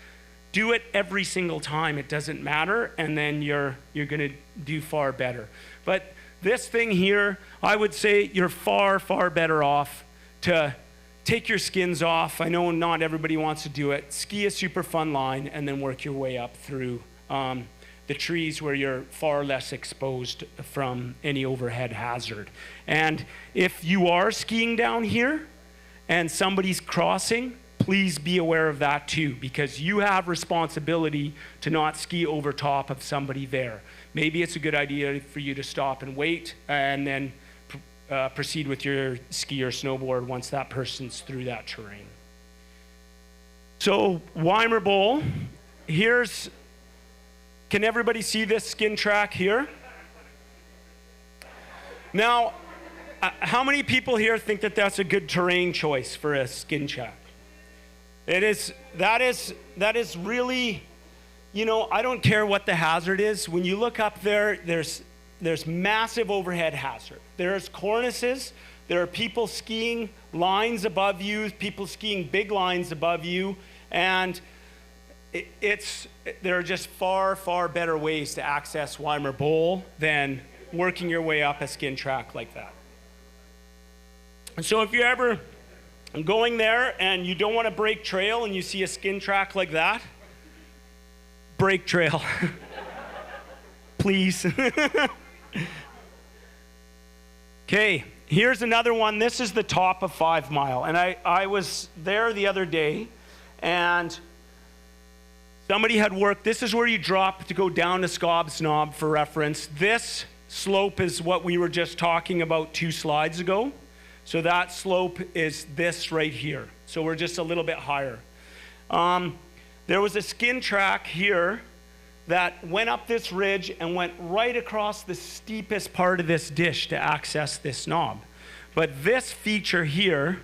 Do it every single time. It doesn't matter, and then you're going to do far better. But this thing here, I would say you're far, far better off to take your skins off. I know not everybody wants to do it. Ski a super fun line, and then work your way up through the trees where you're far less exposed from any overhead hazard. And if you are skiing down here and somebody's crossing, please be aware of that too, because you have responsibility to not ski over top of somebody there. Maybe it's a good idea for you to stop and wait and then proceed with your ski or snowboard once that person's through that terrain. So Weimer Bowl, can everybody see this skin track here? Now, how many people here think that that's a good terrain choice for a skin track? That is really, I don't care what the hazard is. When you look up there, there's massive overhead hazard. There's cornices. There are people skiing lines above you, people skiing big lines above you, and there are just far, far better ways to access Weimer Bowl than working your way up a skin track like that. So if you're ever going there and you don't want to break trail and you see a skin track like that, break trail. Please. Okay, here's another one. This is the top of 5 Mile. And I was there the other day, and somebody had worked. This is where you drop to go down to Scobbs Knob for reference. This slope is what we were just talking about 2 slides ago. So that slope is this right here. So we're just a little bit higher. There was a skin track here that went up this ridge and went right across the steepest part of this dish to access this knob. But this feature here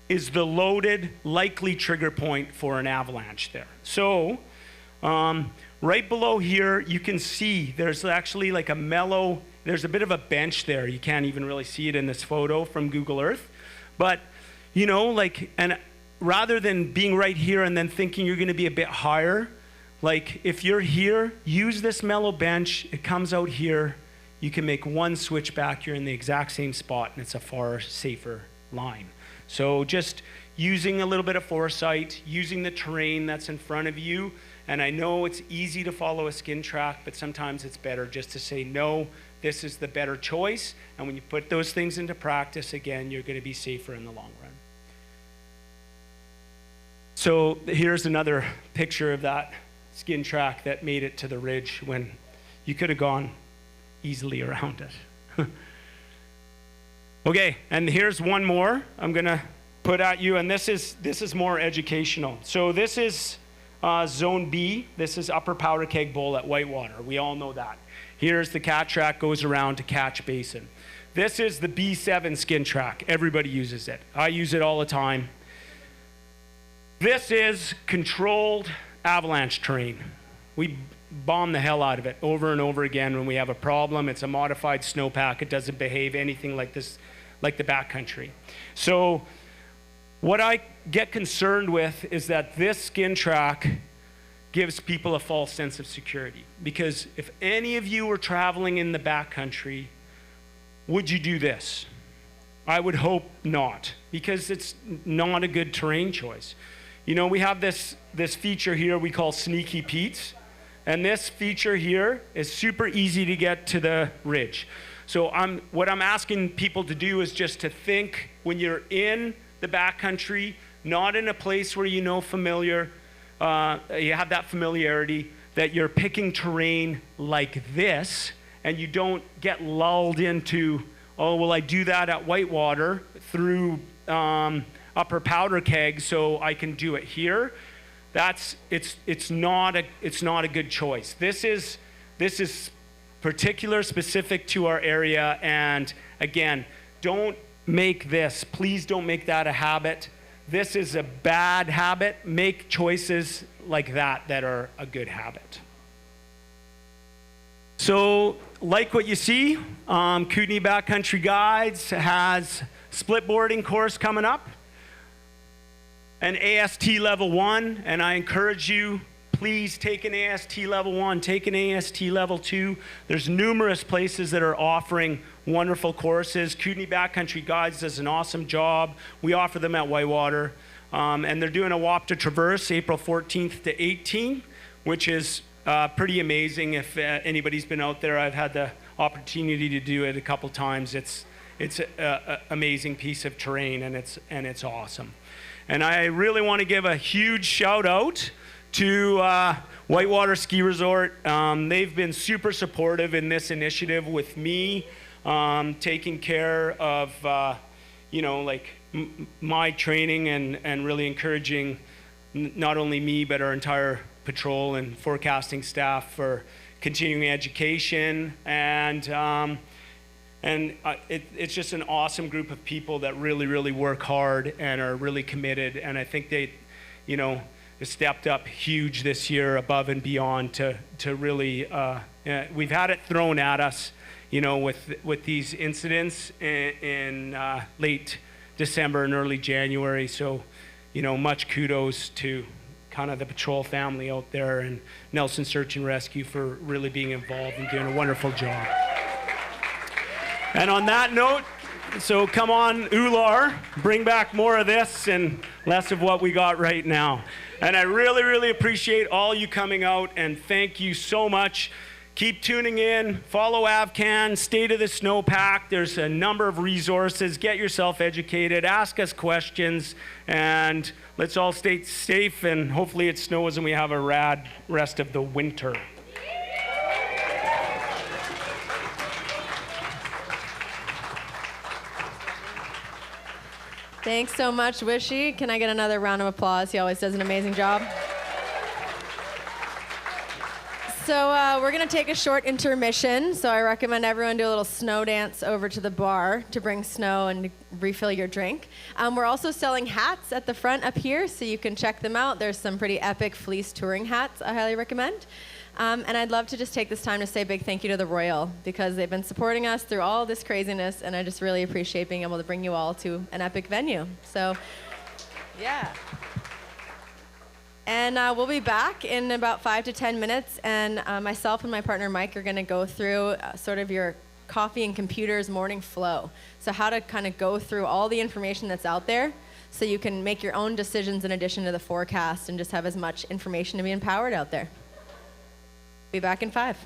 is the loaded, likely trigger point for an avalanche there. So right below here, you can see there's actually like there's a bit of a bench there. You can't even really see it in this photo from Google Earth. But, and rather than being right here and then thinking you're gonna be a bit higher, like if you're here, use this mellow bench, it comes out here, you can make one switch back, you're in the exact same spot, and it's a far safer line. So just using a little bit of foresight, using the terrain that's in front of you, and I know it's easy to follow a skin track, but sometimes it's better just to say, no, this is the better choice, and when you put those things into practice, again, you're gonna be safer in the long run. So here's another picture of that skin track that made it to the ridge when you could have gone easily around it. Okay, and here's one more I'm gonna put at you, and this is more educational. So this is Zone B. This is Upper Powder Keg Bowl at Whitewater. We all know that. Here's the cat track goes around to Catch Basin. This is the B7 skin track. Everybody uses it. I use it all the time. This is controlled avalanche terrain. We bomb the hell out of it over and over again when we have a problem. It's a modified snowpack. It doesn't behave anything like this, like the backcountry. So what I get concerned with is that this skin track gives people a false sense of security. Because if any of you were traveling in the backcountry, would you do this? I would hope not, because it's not a good terrain choice. We have this feature here we call Sneaky Pete's, and this feature here is super easy to get to the ridge. So what I'm asking people to do is just to think when you're in the backcountry, not in a place where you have that familiarity, that you're picking terrain like this, and you don't get lulled into, oh, well, I do that at Whitewater through Upper Powder Keg, so I can do it here. It's not a good choice. This is particular, specific to our area, and again, please don't make that a habit. This is a bad habit. Make choices like that are a good habit. So, like what you see, Kootenay Backcountry Guides has split boarding course coming up, an AST level 1, and I encourage you, please take an AST level 1, take an AST level 2. There's numerous places that are offering wonderful courses. Kootenay Backcountry Guides does an awesome job. We offer them at Whitewater. And they're doing a WAP to Traverse April 14th to 18th, which is pretty amazing. If anybody's been out there, I've had the opportunity to do it a couple times. It's an amazing piece of terrain, and it's awesome. And I really want to give a huge shout out to Whitewater Ski Resort. They've been super supportive in this initiative with me, taking care of my training and really encouraging not only me but our entire patrol and forecasting staff for continuing education. And it's just an awesome group of people that really, really work hard and are really committed. And I think they, stepped up huge this year, above and beyond, to really. We've had it thrown at us, with these incidents in late December and early January. So, much kudos to kind of the patrol family out there and Nelson Search and Rescue for really being involved and doing a wonderful job. And on that note, so come on, Ular, bring back more of this and less of what we got right now. And I really, really appreciate all you coming out, and thank you so much. Keep tuning in, follow AvCan, State of the Snowpack. There's a number of resources. Get yourself educated, ask us questions, and let's all stay safe, and hopefully it snows and we have a rad rest of the winter. Thanks so much, Wishy. Can I get another round of applause? He always does an amazing job. So we're going to take a short intermission. So I recommend everyone do a little snow dance over to the bar to bring snow and refill your drink. We're also selling hats at the front up here, so you can check them out. There's some pretty epic fleece touring hats I highly recommend. And I'd love to just take this time to say a big thank you to the Royal, because they've been supporting us through all this craziness, and I just really appreciate being able to bring you all to an epic venue. So, yeah. And we'll be back in about 5 to 10 minutes, and myself and my partner Mike are going to go through sort of your coffee and computers morning flow. So how to kind of go through all the information that's out there so you can make your own decisions in addition to the forecast and just have as much information to be empowered out there. Be back in 5.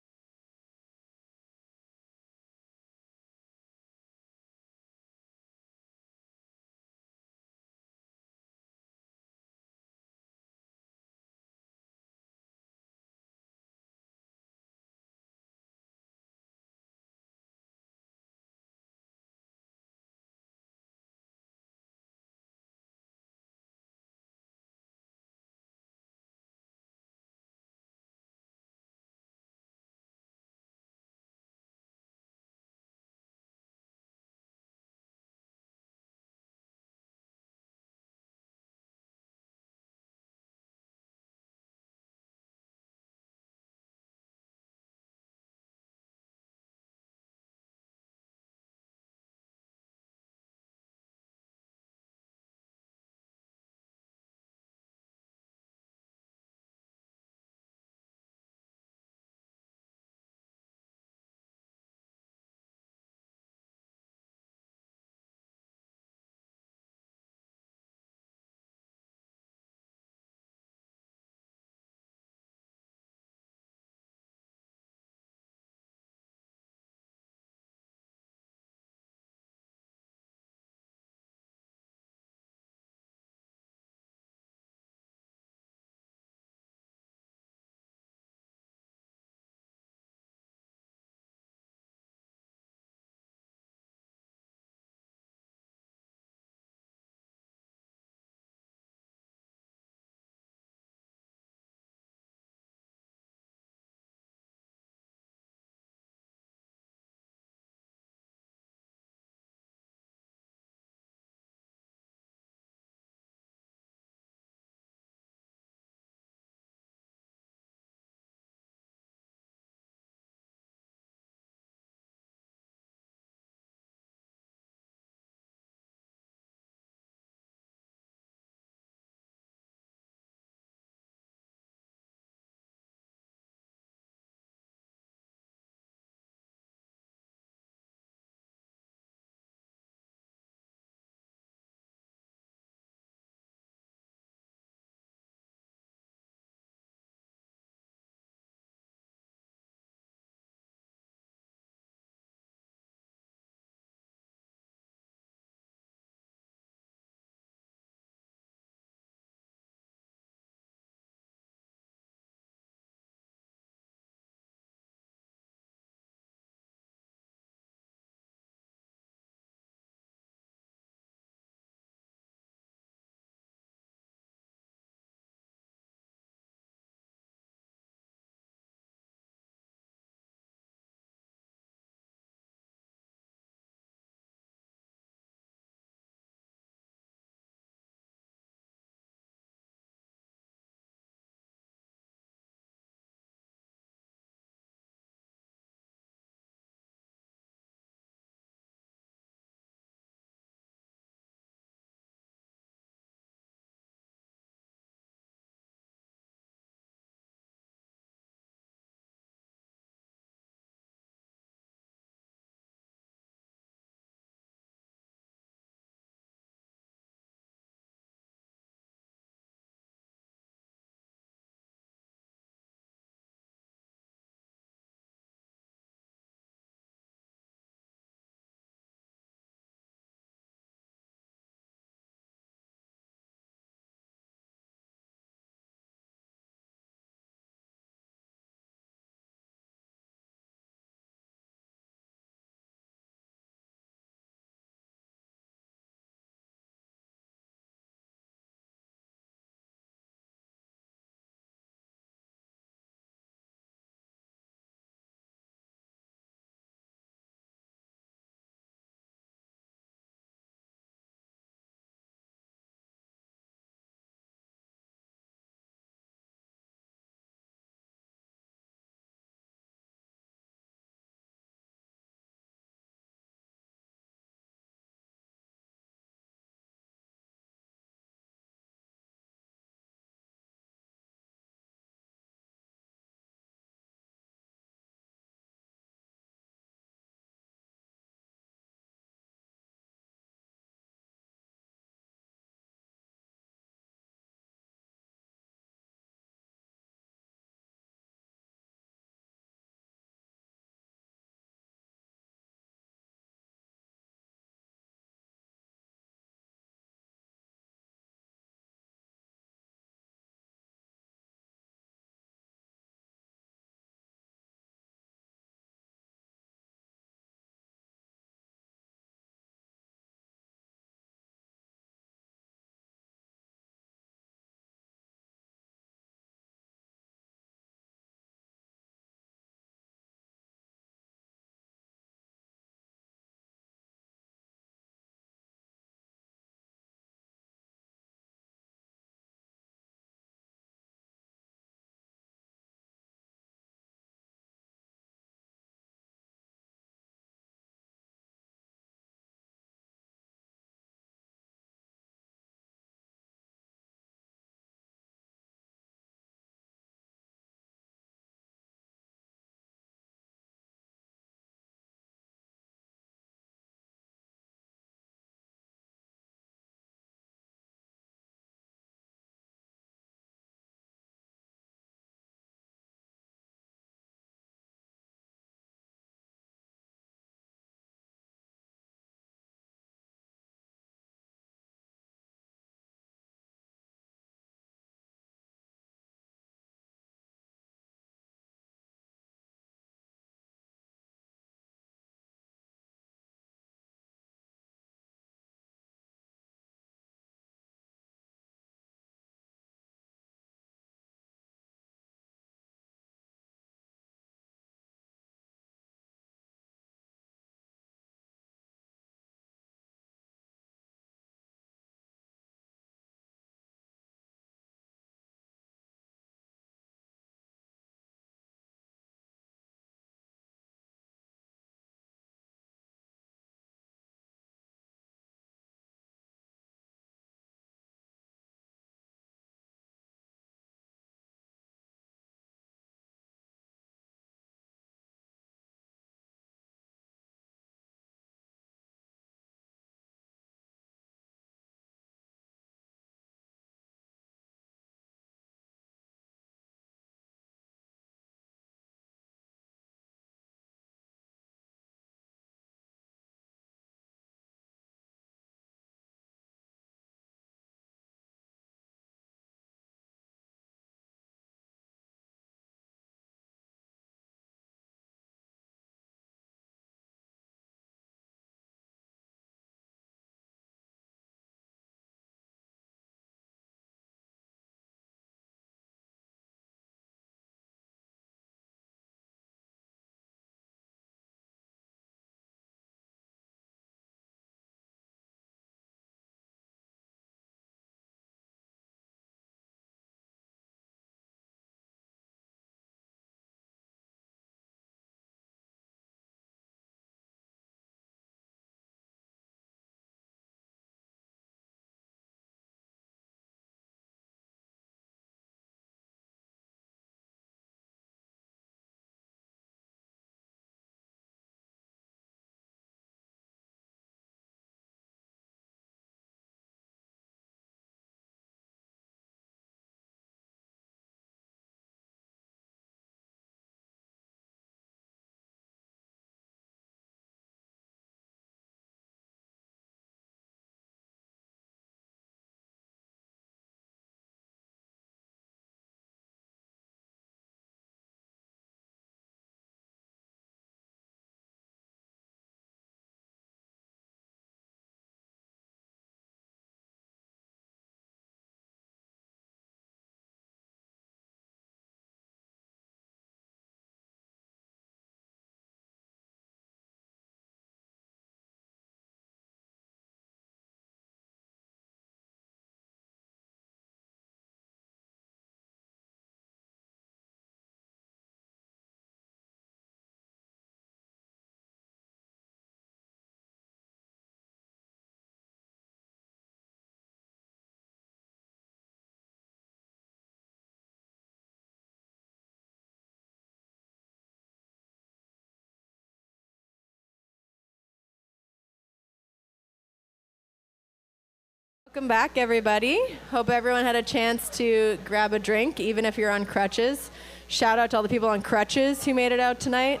Welcome back, everybody. Hope everyone had a chance to grab a drink, even if you're on crutches. Shout out to all the people on crutches who made it out tonight.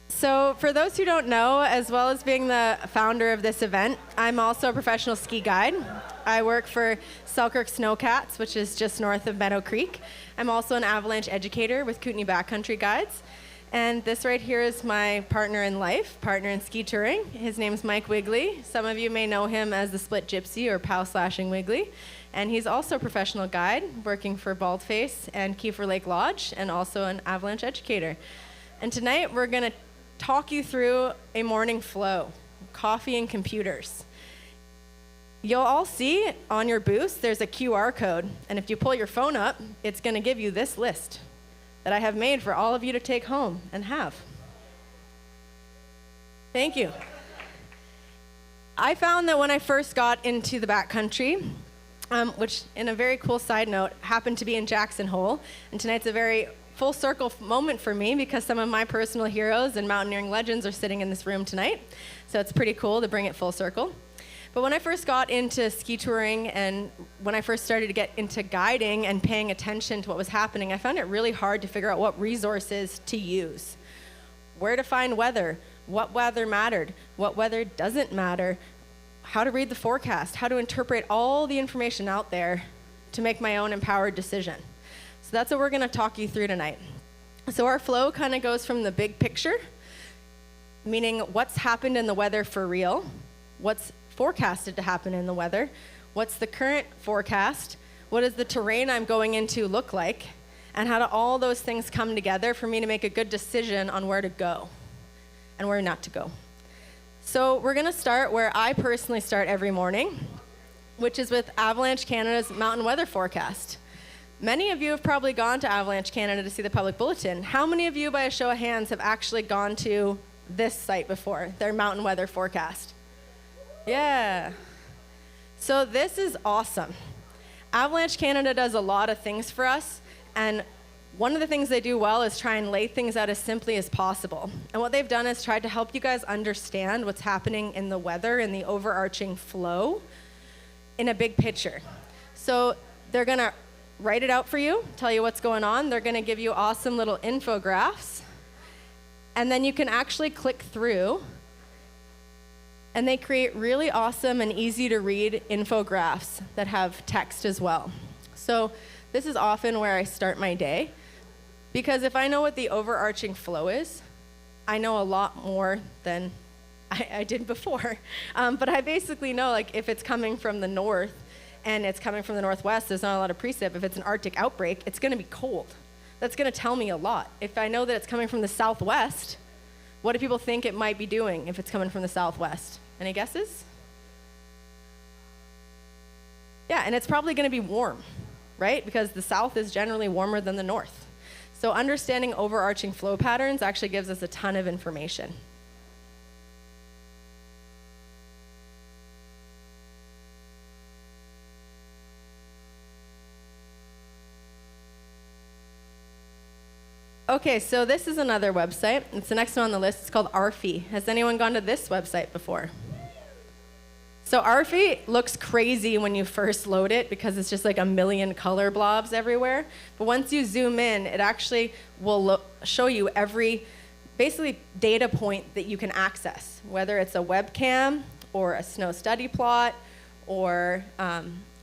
So for those who don't know, as well as being the founder of this event, I'm also a professional ski guide. I work for Selkirk Snowcats, which is just north of Meadow Creek. I'm also an avalanche educator with Kootenay Backcountry Guides. And this right here is my partner in life, partner in ski touring. His name's Mike Wigley. Some of you may know him as the Split Gypsy or Pow Slashing Wigley. And he's also a professional guide working for Baldface and Kiefer Lake Lodge, and also an avalanche educator. And tonight we're going to talk you through a morning flow, coffee and computers. You'll all see on your booth there's a QR code, and if you pull your phone up, it's going to give you this list that I have made for all of you to take home and have. Thank you. I found that when I first got into the backcountry, which in a very cool side note happened to be in Jackson Hole, and tonight's a very full circle moment for me because some of my personal heroes and mountaineering legends are sitting in this room tonight, so it's pretty cool to bring it full circle. But when I first got into ski touring and when I first started to get into guiding and paying attention to what was happening, I found it really hard to figure out what resources to use, where to find weather, what weather mattered, what weather doesn't matter, how to read the forecast, how to interpret all the information out there to make my own empowered decision. So that's what we're going to talk you through tonight. So our flow kind of goes from the big picture, meaning what's happened in the weather for real, what's forecasted to happen in the weather, what's the current forecast, what does the terrain I'm going into look like, and how do all those things come together for me to make a good decision on where to go and where not to go. So we're going to start where I personally start every morning, which is with Avalanche Canada's mountain weather forecast. Many of you have probably gone to Avalanche Canada to see the public bulletin. How many of you, by a show of hands, have actually gone to this site before, their mountain weather forecast? Yeah. So this is awesome. Avalanche Canada does a lot of things for us, and one of the things they do well is try and lay things out as simply as possible. And what they've done is tried to help you guys understand what's happening in the weather and the overarching flow in a big picture. So they're going to write it out for you, tell you what's going on. They're going to give you awesome little infographics, and then you can actually click through. And they create really awesome and easy to read infographics that have text as well. So this is often where I start my day, because if I know what the overarching flow is, I know a lot more than I did before. But I basically know, like, if it's coming from the north and it's coming from the northwest, there's not a lot of precip. If it's an Arctic outbreak, it's going to be cold. That's going to tell me a lot. If I know that it's coming from the southwest, what do people think it might be doing if it's coming from the southwest? Any guesses? Yeah, and it's probably going to be warm, right? Because the south is generally warmer than the north. So understanding overarching flow patterns actually gives us a ton of information. Okay, so this is another website. It's the next one on the list. It's called ARFI. Has anyone gone to this website before? So ARFI looks crazy when you first load it because it's just like a million color blobs everywhere. But once you zoom in, it actually will show you every basically data point that you can access, whether it's a webcam or a snow study plot or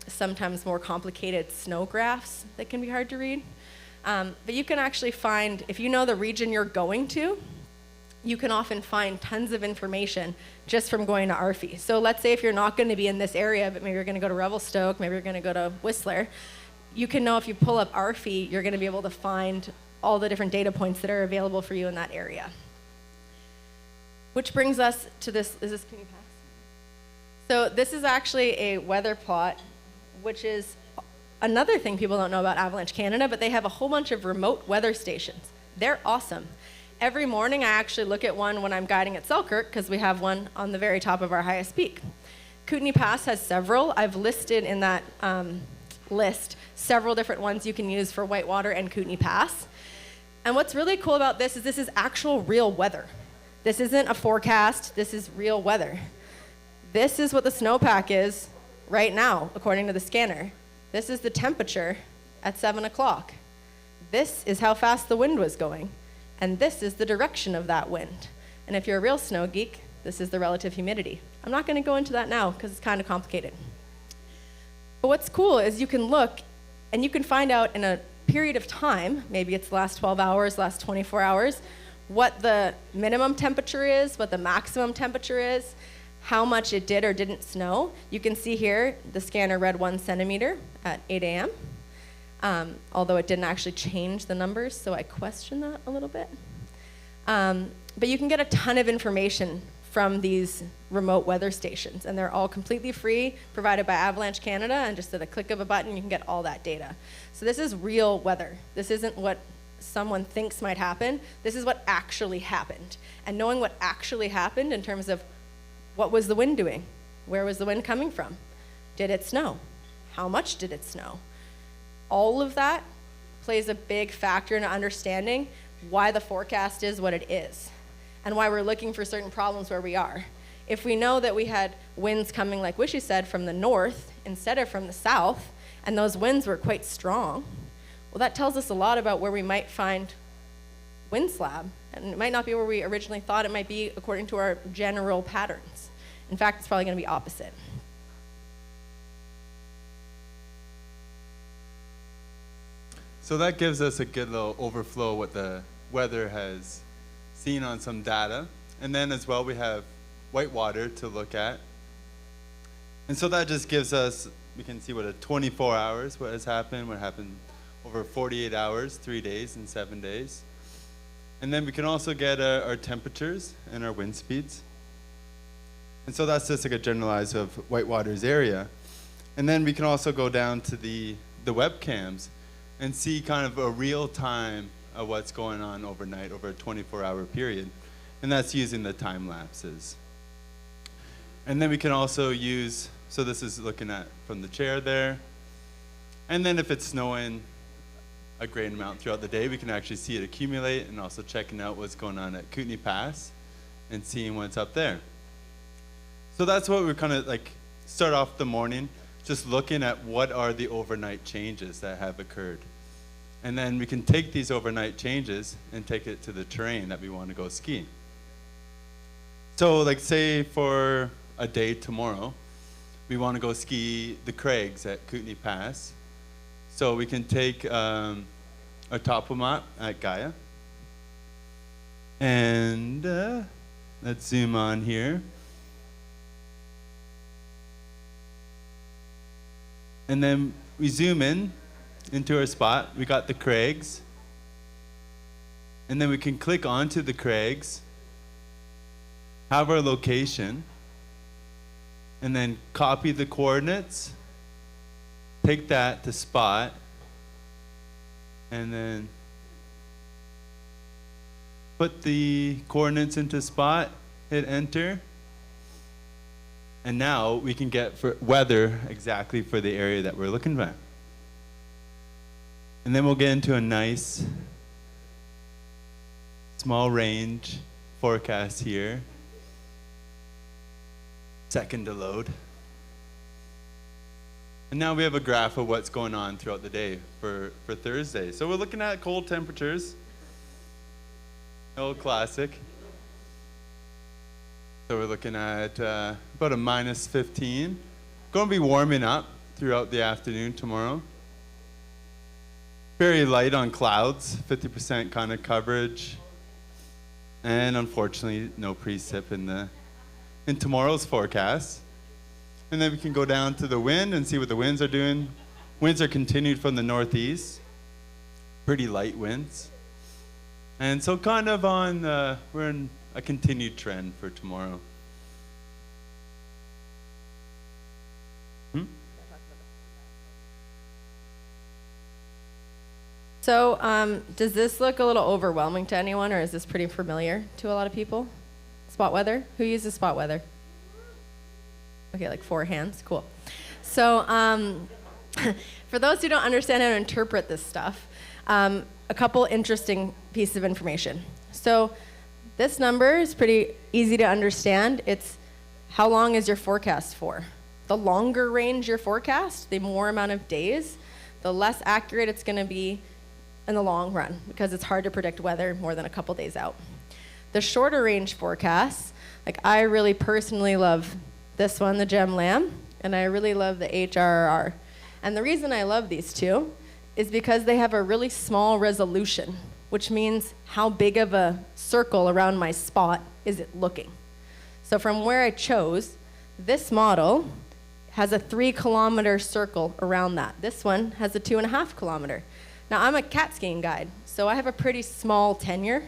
sometimes more complicated snow graphs that can be hard to read. But you can actually find, if you know the region you're going to, you can often find tons of information just from going to ARFI. So let's say if you're not going to be in this area, but maybe you're going to go to Revelstoke, maybe you're going to go to Whistler, you can know if you pull up ARFI, you're going to be able to find all the different data points that are available for you in that area. Which brings us to this, can you pass? So this is actually a weather plot, which is another thing people don't know about Avalanche Canada, but they have a whole bunch of remote weather stations. They're awesome. Every morning I actually look at one when I'm guiding at Selkirk because we have one on the very top of our highest peak. Kootenay Pass has several. I've listed in that list several different ones you can use for Whitewater and Kootenay Pass. And what's really cool about this is actual real weather. This isn't a forecast, this is real weather. This is what the snowpack is right now, according to the scanner. This is the temperature at 7 o'clock. This is how fast the wind was going. And this is the direction of that wind. And if you're a real snow geek, this is the relative humidity. I'm not going to go into that now because it's kind of complicated. But what's cool is you can look and you can find out in a period of time, maybe it's the last 12 hours, last 24 hours, what the minimum temperature is, what the maximum temperature is, how much it did or didn't snow. You can see here the scanner read 1 centimeter at 8 a.m., although it didn't actually change the numbers, so I question that a little bit. But you can get a ton of information from these remote weather stations, and they're all completely free, provided by Avalanche Canada, and just at a click of a button, you can get all that data. So this is real weather. This isn't what someone thinks might happen. This is what actually happened. And knowing what actually happened in terms of what was the wind doing? Where was the wind coming from? Did it snow? How much did it snow? All of that plays a big factor in understanding why the forecast is what it is and why we're looking for certain problems where we are. If we know that we had winds coming, like Wishy said, from the north instead of from the south, and those winds were quite strong, well, that tells us a lot about where we might find wind slab. And it might not be where we originally thought it might be according to our general patterns. In fact, it's probably going to be opposite. So that gives us a good little overflow of what the weather has seen on some data. And then as well, we have whitewater to look at. And so that just gives us, we can see what a 24 hours, what happened over 48 hours, 3 days and 7 days. And then we can also get our temperatures and our wind speeds. And so that's just like a generalized of whitewater's area. And then we can also go down to the webcams and see kind of a real time of what's going on overnight over a 24-hour period. And that's using the time lapses. And then we can also use, so this is looking at from the chair there. And then if it's snowing a great amount throughout the day, we can actually see it accumulate, and also checking out what's going on at Kootenay Pass and seeing what's up there. So that's what we're kind of like start off the morning, just looking at what are the overnight changes that have occurred. And then we can take these overnight changes and take it to the terrain that we want to go ski. So like say for a day tomorrow, we want to go ski the crags at Kootenay Pass. So we can take our topo map at Gaia. And let's zoom on here. And then we zoom in into our spot. We got the crags. And then we can click onto the crags, have our location, and then copy the coordinates, take that to spot, and then put the coordinates into spot, hit enter, and now we can get for weather exactly for the area that we're looking at. And then we'll get into a nice small range forecast here. Second to load. And now we have a graph of what's going on throughout the day for Thursday. So we're looking at cold temperatures. Old classic. So we're looking at about a minus 15. Going to be warming up throughout the afternoon tomorrow. Very light on clouds, 50% kind of coverage. And unfortunately, no precip in tomorrow's forecast. And then we can go down to the wind and see what the winds are doing. Winds are continued from the northeast. Pretty light winds. And so kind of on, we're in a continued trend for tomorrow. So does this look a little overwhelming to anyone, or is this pretty familiar to a lot of people? Spot weather? Who uses spot weather? Okay, like 4 hands. Cool. So for those who don't understand how to interpret this stuff, a couple interesting pieces of information. So this number is pretty easy to understand. It's how long is your forecast for? The longer range your forecast, the more amount of days, the less accurate it's going to be in the long run, because it's hard to predict weather more than a couple days out. The shorter range forecasts, like I really personally love this one, the Gem Lamb, and I really love the HRR. And the reason I love these two is because they have a really small resolution, which means how big of a circle around my spot is it looking. So from where I chose, this model has a 3-kilometer circle around that. This one has a 2.5-kilometer. Now I'm a cat skiing guide, so I have a pretty small tenure.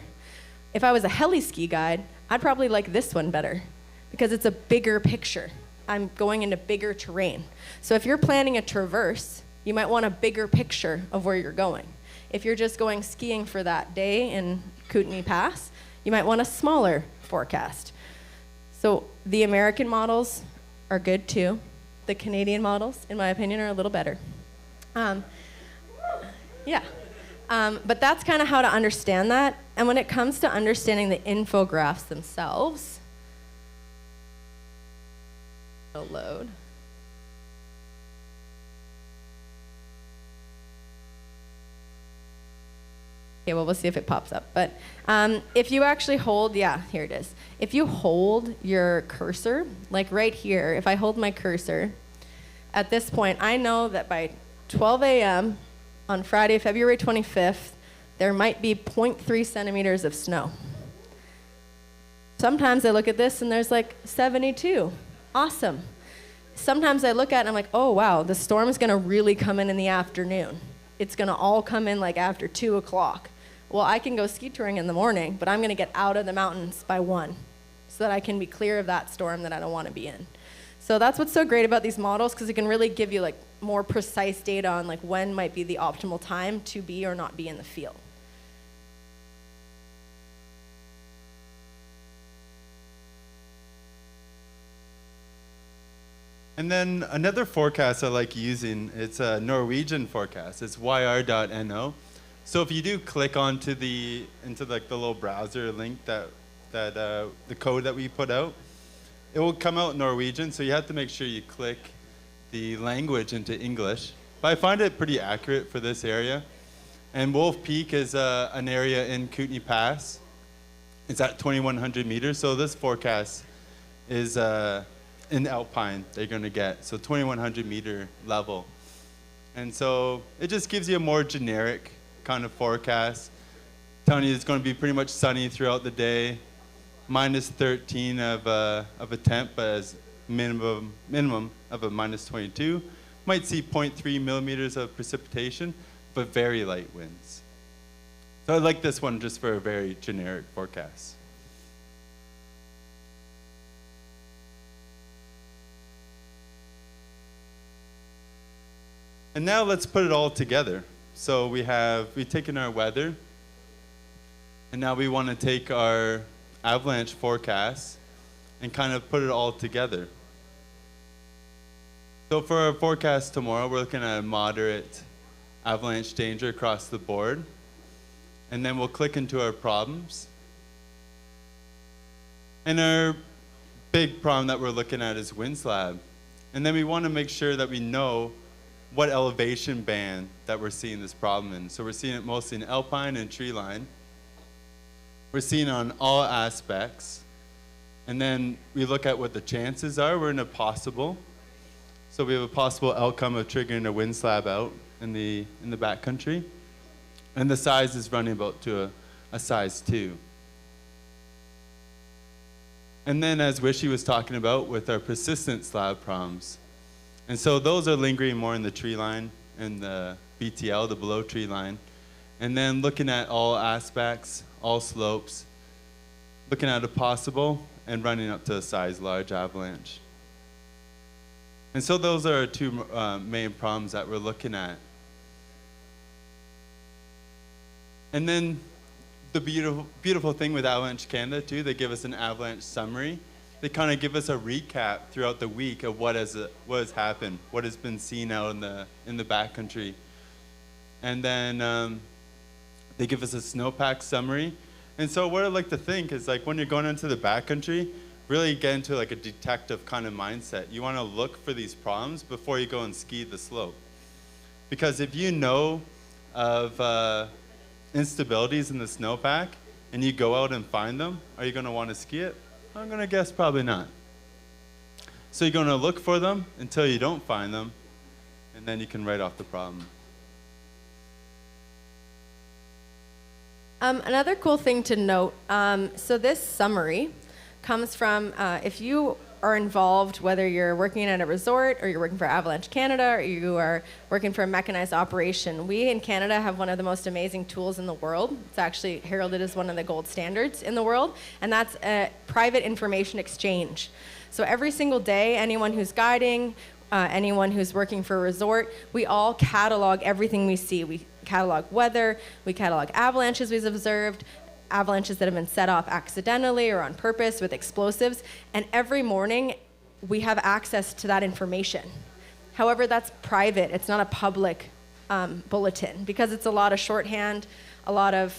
If I was a heli ski guide, I'd probably like this one better because it's a bigger picture. I'm going into bigger terrain. So if you're planning a traverse, you might want a bigger picture of where you're going. If you're just going skiing for that day in Kootenay Pass, you might want a smaller forecast. So the American models are good too. The Canadian models, in my opinion, are a little better. But that's kind of how to understand that. And when it comes to understanding the infographics themselves, it'll load. Okay, well, we'll see if it pops up. But if you actually hold, yeah, here it is. If you hold your cursor, like right here, if I hold my cursor, at this point, I know that by 12 a.m. on Friday, February 25th, there might be 0.3 centimeters of snow. Sometimes I look at this and there's like 72. Awesome. Sometimes I look at it and I'm like, oh, wow, the storm is going to really come in the afternoon. It's going to all come in like after 2 o'clock. Well, I can go ski touring in the morning, but I'm going to get out of the mountains by 1 so that I can be clear of that storm that I don't want to be in. So that's what's so great about these models, because it can really give you like more precise data on like when might be the optimal time to be or not be in the field. And then another forecast I like using, it's a Norwegian forecast. It's yr.no. So if you do click onto into like the little browser link that the code that we put out, it will come out in Norwegian. So you have to make sure you click the language into English. But I find it pretty accurate for this area. And Wolf Peak is an area in Kootenay Pass. It's at 2,100 meters. So this forecast is in Alpine they're going to get, so 2,100 meter level. And so it just gives you a more generic kind of forecast, telling you it's going to be pretty much sunny throughout the day, minus 13 of a temp, but as minimum of a minus 22. Might see 0.3 millimeters of precipitation, but very light winds. So I like this one just for a very generic forecast. And now let's put it all together. So we've taken our weather, and now we want to take our avalanche forecast and kind of put it all together. So for our forecast tomorrow, we're looking at a moderate avalanche danger across the board. And then we'll click into our problems. And our big problem that we're looking at is wind slab. And then we want to make sure that we know what elevation band that we're seeing this problem in. So we're seeing it mostly in alpine and tree line. We're seeing it on all aspects. And then we look at what the chances are. We're in a possible. So we have a possible outcome of triggering a wind slab out in the backcountry. And the size is running about to a size 2. And then as Wishy was talking about with our persistent slab problems, and so those are lingering more in the tree line and the BTL, the below tree line. And then looking at all aspects, all slopes, looking at a possible and running up to a size large avalanche. And so those are our two main problems that we're looking at. And then the beautiful thing with Avalanche Canada too, they give us an avalanche summary. They kind of give us a recap throughout the week of what has happened, what has been seen out in the backcountry. And then they give us a snowpack summary. And so what I like to think is like when you're going into the backcountry, really get into like a detective kind of mindset. You want to look for these problems before you go and ski the slope. Because if you know of instabilities in the snowpack and you go out and find them, are you going to want to ski it? I'm going to guess probably not. So you're going to look for them until you don't find them, and then you can write off the problem. Another cool thing to note, so this summary comes from, if you are involved, whether you're working at a resort or you're working for Avalanche Canada or you are working for a mechanized operation, we in Canada have one of the most amazing tools in the world. It's actually heralded as one of the gold standards in the world, and that's a private information exchange. So every single day, anyone who's guiding, anyone who's working for a resort, we all catalog everything we see. We catalog weather, we catalog avalanches we've observed, avalanches that have been set off accidentally or on purpose with explosives, and every morning we have access to that information. However, that's private. It's not a public bulletin because it's a lot of shorthand, a lot of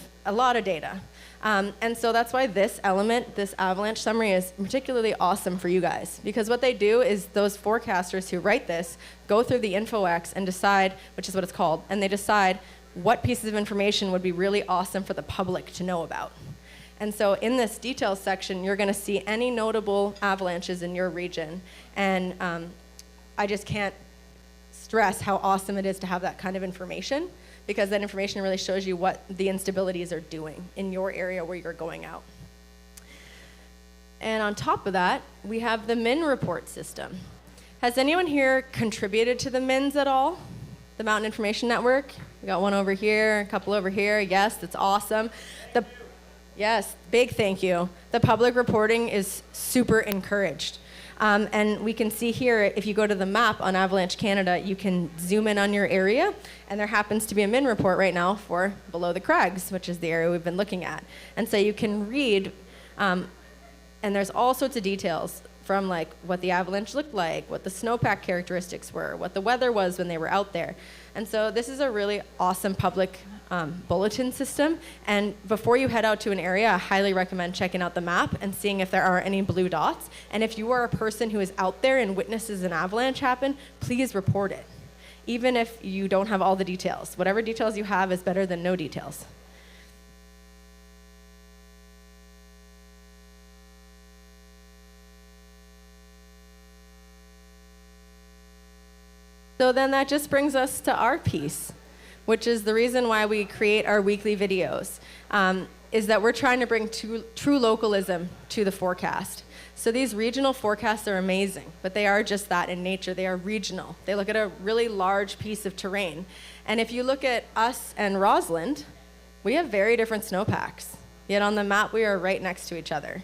data. And so that's why this element, this avalanche summary, is particularly awesome for you guys, because what they do is those forecasters who write this go through the InfoX and decide, which is what it's called, and they decide what pieces of information would be really awesome for the public to know about. And so in this details section, you're going to see any notable avalanches in your region. And I just can't stress how awesome it is to have that kind of information, because that information really shows you what the instabilities are doing in your area where you're going out. And on top of that, we have the MIN report system. Has anyone here contributed to the MINs at all? The Mountain Information Network? We got one over here, a couple over here. Yes, that's awesome. Yes, big thank you. The public reporting is super encouraged. And we can see here, if you go to the map on Avalanche Canada, you can zoom in on your area, and there happens to be a MIN report right now for Below the Crags, which is the area we've been looking at. And so you can read, and there's all sorts of details from like what the avalanche looked like, what the snowpack characteristics were, what the weather was when they were out there. And so this is a really awesome public bulletin system. And before you head out to an area, I highly recommend checking out the map and seeing if there are any blue dots. And if you are a person who is out there and witnesses an avalanche happen, please report it, even if you don't have all the details. Whatever details you have is better than no details. So then that just brings us to our piece, which is the reason why we create our weekly videos, is that we're trying to bring true localism to the forecast. So these regional forecasts are amazing, but they are just that in nature. They are regional. They look at a really large piece of terrain. And if you look at us and Rossland, we have very different snowpacks, yet on the map we are right next to each other.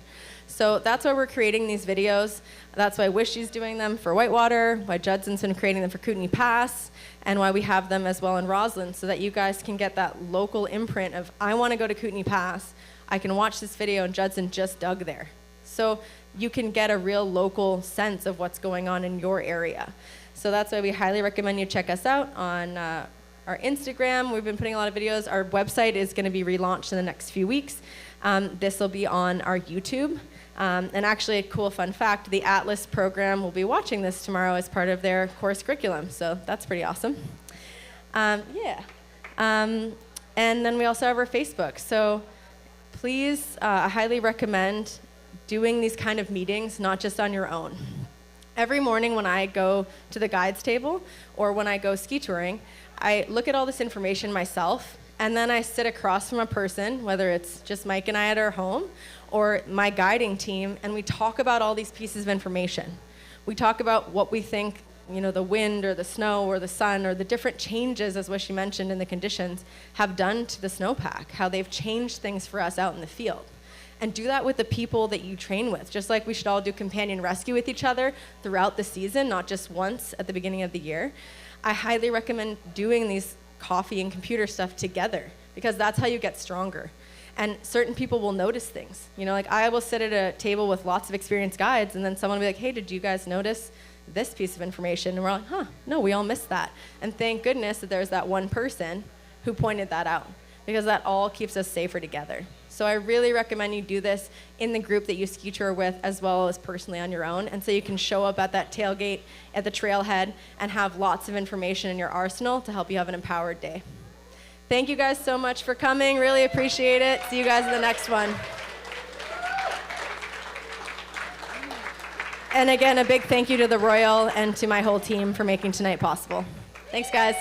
So that's why we're creating these videos. That's why Wishy's doing them for Whitewater, why Judson's been creating them for Kootenay Pass, and why we have them as well in Rossland, so that you guys can get that local imprint of, I want to go to Kootenay Pass, I can watch this video and Judson just dug there. So you can get a real local sense of what's going on in your area. So that's why we highly recommend you check us out on our Instagram. We've been putting a lot of videos. Our website is going to be relaunched in the next few weeks. This will be on our YouTube. And actually, a cool fun fact, the Atlas program will be watching this tomorrow as part of their course curriculum. So that's pretty awesome. And then we also have our Facebook. So please, I highly recommend doing these kind of meetings, not just on your own. Every morning when I go to the guides table or when I go ski touring, I look at all this information myself, and then I sit across from a person, whether it's just Mike and I at our home or my guiding team, and we talk about all these pieces of information. We talk about what we think, the wind or the snow or the sun or the different changes, as Wishy mentioned, in the conditions have done to the snowpack, how they've changed things for us out in the field. And do that with the people that you train with, just like we should all do companion rescue with each other throughout the season, not just once at the beginning of the year. I highly recommend doing these coffee and computer stuff together, because that's how you get stronger. And certain people will notice things. Like I will sit at a table with lots of experienced guides, and then someone will be like, hey, did you guys notice this piece of information? And we're like, no, we all missed that. And thank goodness that there's that one person who pointed that out, because that all keeps us safer together. So I really recommend you do this in the group that you ski tour with, as well as personally on your own. And so you can show up at that tailgate at the trailhead and have lots of information in your arsenal to help you have an empowered day. Thank you guys so much for coming. Really appreciate it. See you guys in the next one. And again, a big thank you to the Royal and to my whole team for making tonight possible. Thanks, guys.